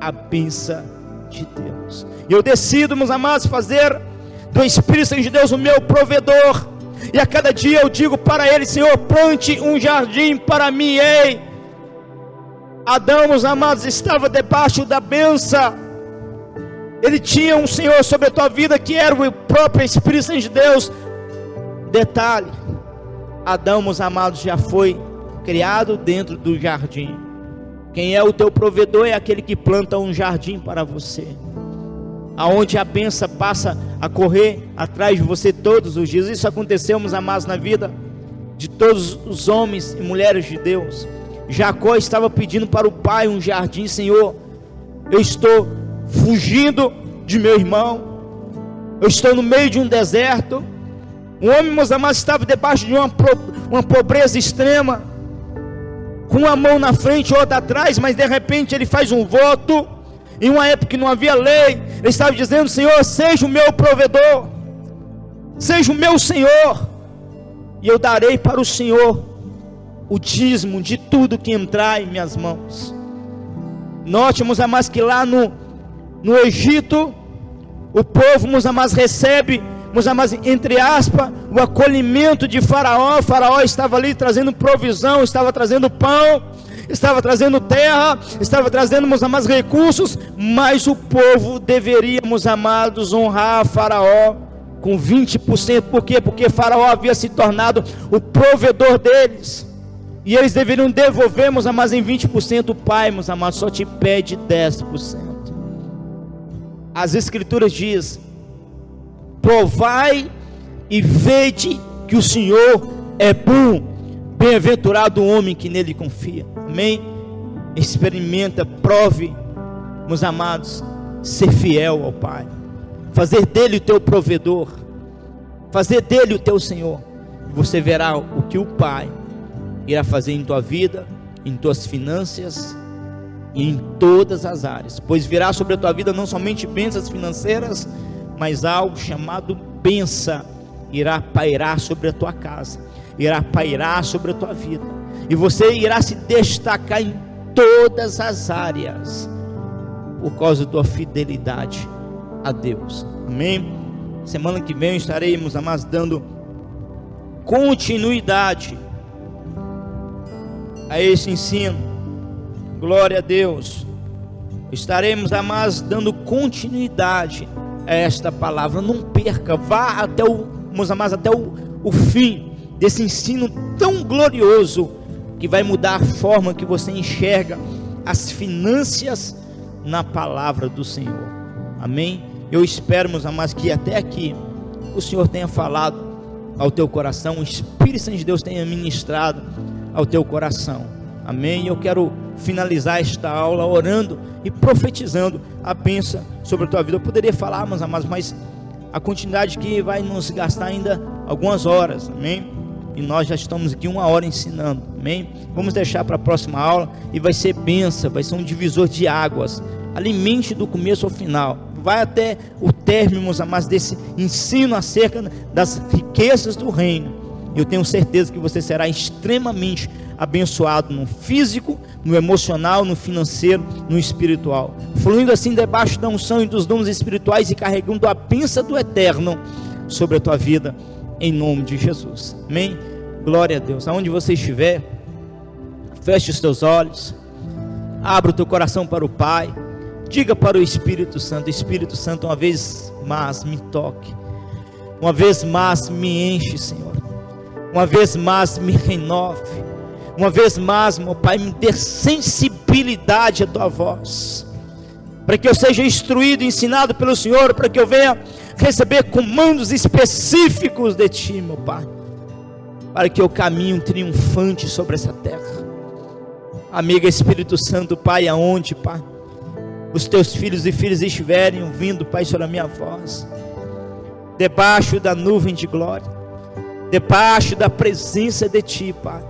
a bênção de Deus. E eu decido, meus amados, fazer do Espírito Santo de Deus o meu provedor, e a cada dia eu digo para ele: Senhor, plante um jardim para mim. Ei, Adão, meus amados, estava debaixo da bênção, ele tinha um Senhor sobre a tua vida, que era o próprio Espírito Santo de Deus. Detalhe: Adão, meus amados, já foi criado dentro do jardim. Quem é o teu provedor é aquele que planta um jardim para você, aonde a bênção passa a correr atrás de você todos os dias. Isso aconteceu, meus amados, na vida de todos os homens e mulheres de Deus. Jacó estava pedindo para o pai um jardim: Senhor, eu estou fugindo de meu irmão, eu estou no meio de um deserto. Um homem, meus amados, estava debaixo de uma pobreza extrema, com uma mão na frente e outra atrás, mas de repente ele faz um voto. Em uma época que não havia lei, ele estava dizendo: Senhor, seja o meu provedor, seja o meu Senhor, e eu darei para o Senhor o dízimo de tudo que entrar em minhas mãos. Note, meus amados, que lá no Egito, o povo, meus amados, recebe, meus amados, entre aspas, o acolhimento de Faraó. Faraó estava ali trazendo provisão, estava trazendo pão, estava trazendo terra, estava trazendo, meus amados, recursos, mas o povo deveria, meus amados, honrar Faraó com 20%. Por quê? Porque Faraó havia se tornado o provedor deles, e eles deveriam devolver, meus amados, em 20%. O pai, meus amados, só te pede 10%. As escrituras dizem: provai e vede que o Senhor é bom, bem-aventurado o homem que nele confia. Amém? Experimenta, prove, meus amados, ser fiel ao Pai, fazer dele o teu provedor, fazer dele o teu Senhor. Você verá o que o Pai irá fazer em tua vida, em tuas finanças e em todas as áreas, pois virá sobre a tua vida não somente bênçãos financeiras, mas algo chamado bênção irá pairar sobre a tua casa, irá pairar sobre a tua vida, e você irá se destacar em todas as áreas, por causa da tua fidelidade a Deus. Amém? Semana que vem estaremos, amados, dando continuidade a esse ensino. Glória a Deus. Estaremos, amados, dando continuidade a esta palavra. Não perca, vá até meus amados, até o fim desse ensino tão glorioso, que vai mudar a forma que você enxerga as finanças na palavra do Senhor. Amém? Eu espero, meus amados, que até aqui o Senhor tenha falado ao teu coração, o Espírito Santo de Deus tenha ministrado ao teu coração. Amém? Eu quero finalizar esta aula orando e profetizando a bênção sobre a tua vida. Eu poderia falar, meus amados, mas a continuidade que vai nos gastar ainda algumas horas. Amém? E nós já estamos aqui 1 hora ensinando. Amém? Vamos deixar para a próxima aula, e vai ser bênção, vai ser um divisor de águas. Alimente do começo ao final, vai até o término, meus amados, desse ensino acerca das riquezas do reino. Eu tenho certeza que você será extremamente abençoado no físico, no emocional, no financeiro, no espiritual, fluindo assim debaixo da unção e dos dons espirituais, e carregando a bênção do eterno sobre a tua vida, em nome de Jesus. Amém? Glória a Deus. Aonde você estiver, feche os teus olhos, abra o teu coração para o Pai, diga para o Espírito Santo: Espírito Santo, uma vez mais me toque, uma vez mais me enche, Senhor, uma vez mais me renove, uma vez mais, meu Pai, me dê sensibilidade à tua voz, para que eu seja instruído, ensinado pelo Senhor, para que eu venha receber comandos específicos de ti, meu Pai, para que eu caminhe triunfante sobre essa terra. Amigo Espírito Santo, Pai, aonde, Pai, os teus filhos e filhas estiverem ouvindo, Pai, sobre a minha voz, debaixo da nuvem de glória, debaixo da presença de Ti, Pai.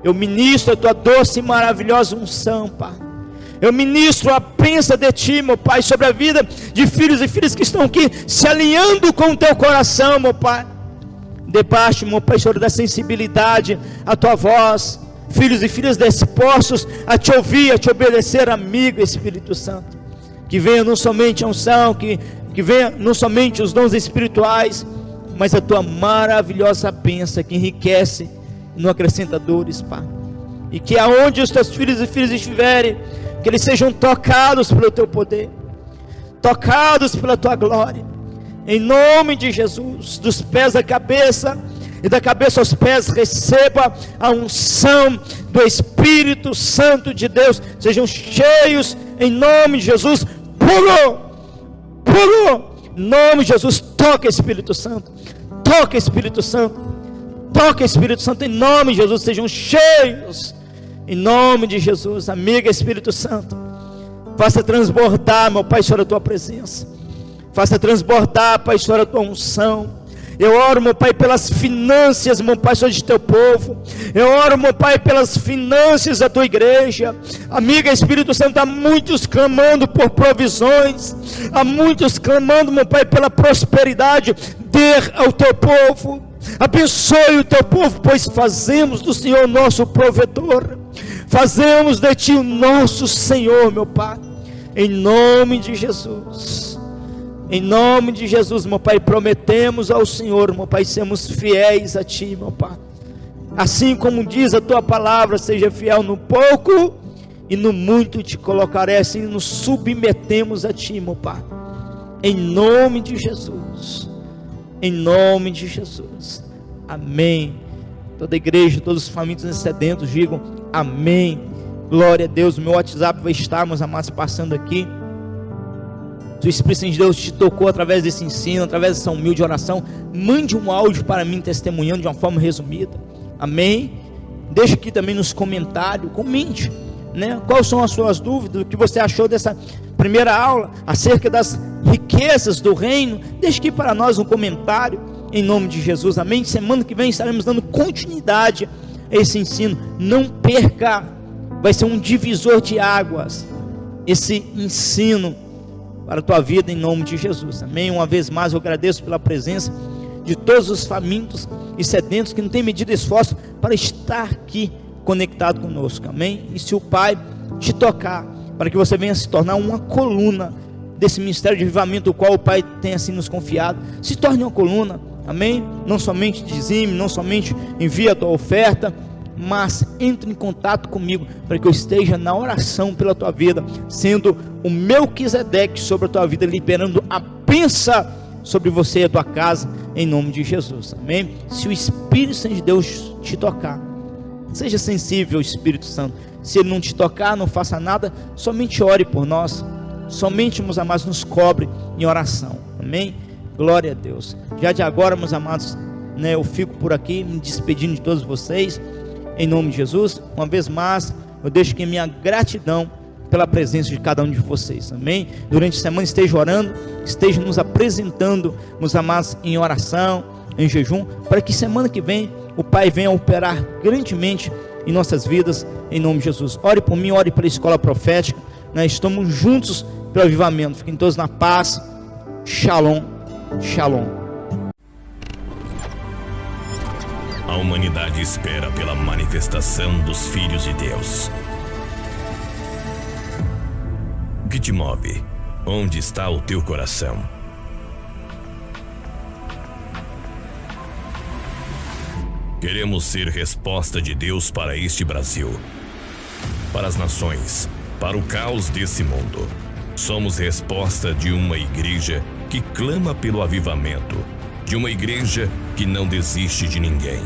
Eu ministro a Tua doce e maravilhosa unção, Pai. Eu ministro a bênção de Ti, meu Pai, sobre a vida de filhos e filhas que estão aqui, se alinhando com o Teu coração, meu Pai. Debaixo, meu Pai, Senhor, da sensibilidade à Tua voz, filhos e filhas dispostos a Te ouvir, a Te obedecer, amigo Espírito Santo. Que venha não somente a unção, que venha não somente os dons espirituais, mas a Tua maravilhosa bênção que enriquece e não acrescenta dores, Pai. E que aonde os Teus filhos e filhas estiverem, que eles sejam tocados pelo Teu poder, tocados pela Tua glória, em nome de Jesus. Dos pés à cabeça e da cabeça aos pés, receba a unção do Espírito Santo de Deus. Sejam cheios em nome de Jesus. Em nome de Jesus. Toca, Espírito Santo, toca, Espírito Santo, toca, Espírito Santo, em nome de Jesus. Sejam cheios em nome de Jesus. Amiga Espírito Santo, faça transbordar, meu Pai, Senhor, a Tua presença. Faça transbordar, Pai, Senhor, a Tua unção. Eu oro, meu Pai, pelas finanças, meu Pai, Senhor, de Teu povo. Eu oro, meu Pai, pelas finanças da Tua igreja. Amiga Espírito Santo, há muitos clamando por provisões, há muitos clamando, meu Pai, pela prosperidade. Dê ao Teu povo, abençoe o Teu povo, pois fazemos do Senhor nosso provedor, fazemos de Ti o nosso Senhor, meu Pai, em nome de Jesus. Em nome de Jesus, meu Pai, prometemos ao Senhor, meu Pai, sermos fiéis a Ti, meu Pai. Assim como diz a Tua palavra, seja fiel no pouco e no muito Te colocarei. Assim nos submetemos a Ti, meu Pai. Em nome de Jesus. Em nome de Jesus. Amém. Toda a igreja, todos os famintos e sedentos, digam amém. Glória a Deus. O meu WhatsApp vai estar, meus amados, passando aqui. Se o Espírito Santo de Deus te tocou através desse ensino, através dessa humilde oração, mande um áudio para mim testemunhando de uma forma resumida. Amém? Deixa aqui também nos comentários, comente, né? Quais são as suas dúvidas, o que você achou dessa primeira aula, acerca das riquezas do reino. Deixa aqui para nós um comentário, em nome de Jesus. Amém? Semana que vem estaremos dando continuidade a esse ensino. Não perca, vai ser um divisor de águas esse ensino para a tua vida, em nome de Jesus. Amém? Uma vez mais eu agradeço pela presença de todos os famintos e sedentos que não têm medido esforço para estar aqui conectado conosco. Amém? E se o Pai te tocar, para que você venha se tornar uma coluna desse ministério de avivamento, o qual o Pai tem assim nos confiado, se torne uma coluna. Amém? Não somente dizime, não somente envie a tua oferta, mas entre em contato comigo, para que eu esteja na oração pela tua vida, sendo o Melquisedeque sobre a tua vida, liberando a bênção sobre você e a tua casa, em nome de Jesus. Amém? Se o Espírito Santo de Deus te tocar, seja sensível ao Espírito Santo. Se ele não te tocar, não faça nada, somente ore por nós, somente, meus amados, nos cobre em oração. Amém? Glória a Deus. Já de agora, meus amados, né, eu fico por aqui me despedindo de todos vocês, em nome de Jesus. Uma vez mais, eu deixo aqui minha gratidão pela presença de cada um de vocês. Amém? Durante a semana esteja orando, esteja nos apresentando, meus amados, em oração, em jejum, para que semana que vem o Pai venha operar grandemente em nossas vidas, em nome de Jesus. Ore por mim, ore pela escola profética, né? Estamos juntos pelo avivamento. Fiquem todos na paz. Shalom, shalom. A humanidade espera pela manifestação dos filhos de Deus. O que te move? Onde está o teu coração? Queremos ser resposta de Deus para este Brasil, para as nações, para o caos desse mundo. Somos resposta de uma igreja que clama pelo avivamento, de uma igreja que não desiste de ninguém,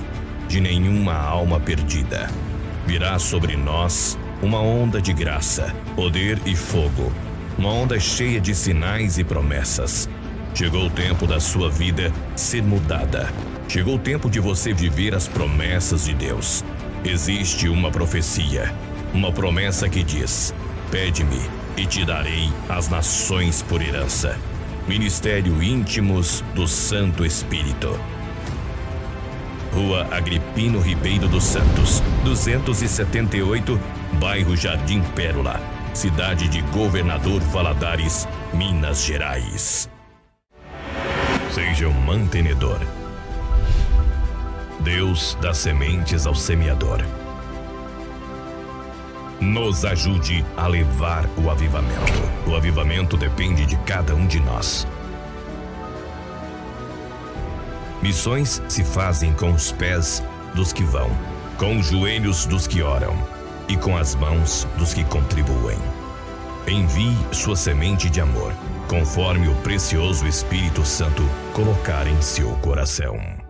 de nenhuma alma perdida. Virá sobre nós uma onda de graça, poder e fogo, uma onda cheia de sinais e promessas. Chegou o tempo da sua vida ser mudada. Chegou o tempo de você viver as promessas de Deus. Existe uma profecia, uma promessa que diz: pede-me e te darei as nações por herança. Ministério Íntimos do Santo Espírito. Rua Agripino Ribeiro dos Santos, 278, bairro Jardim Pérola, cidade de Governador Valadares, Minas Gerais. Seja um mantenedor. Deus dá sementes ao semeador. Nos ajude a levar o avivamento. O avivamento depende de cada um de nós. Missões se fazem com os pés dos que vão, com os joelhos dos que oram e com as mãos dos que contribuem. Envie sua semente de amor, conforme o precioso Espírito Santo colocar em seu coração.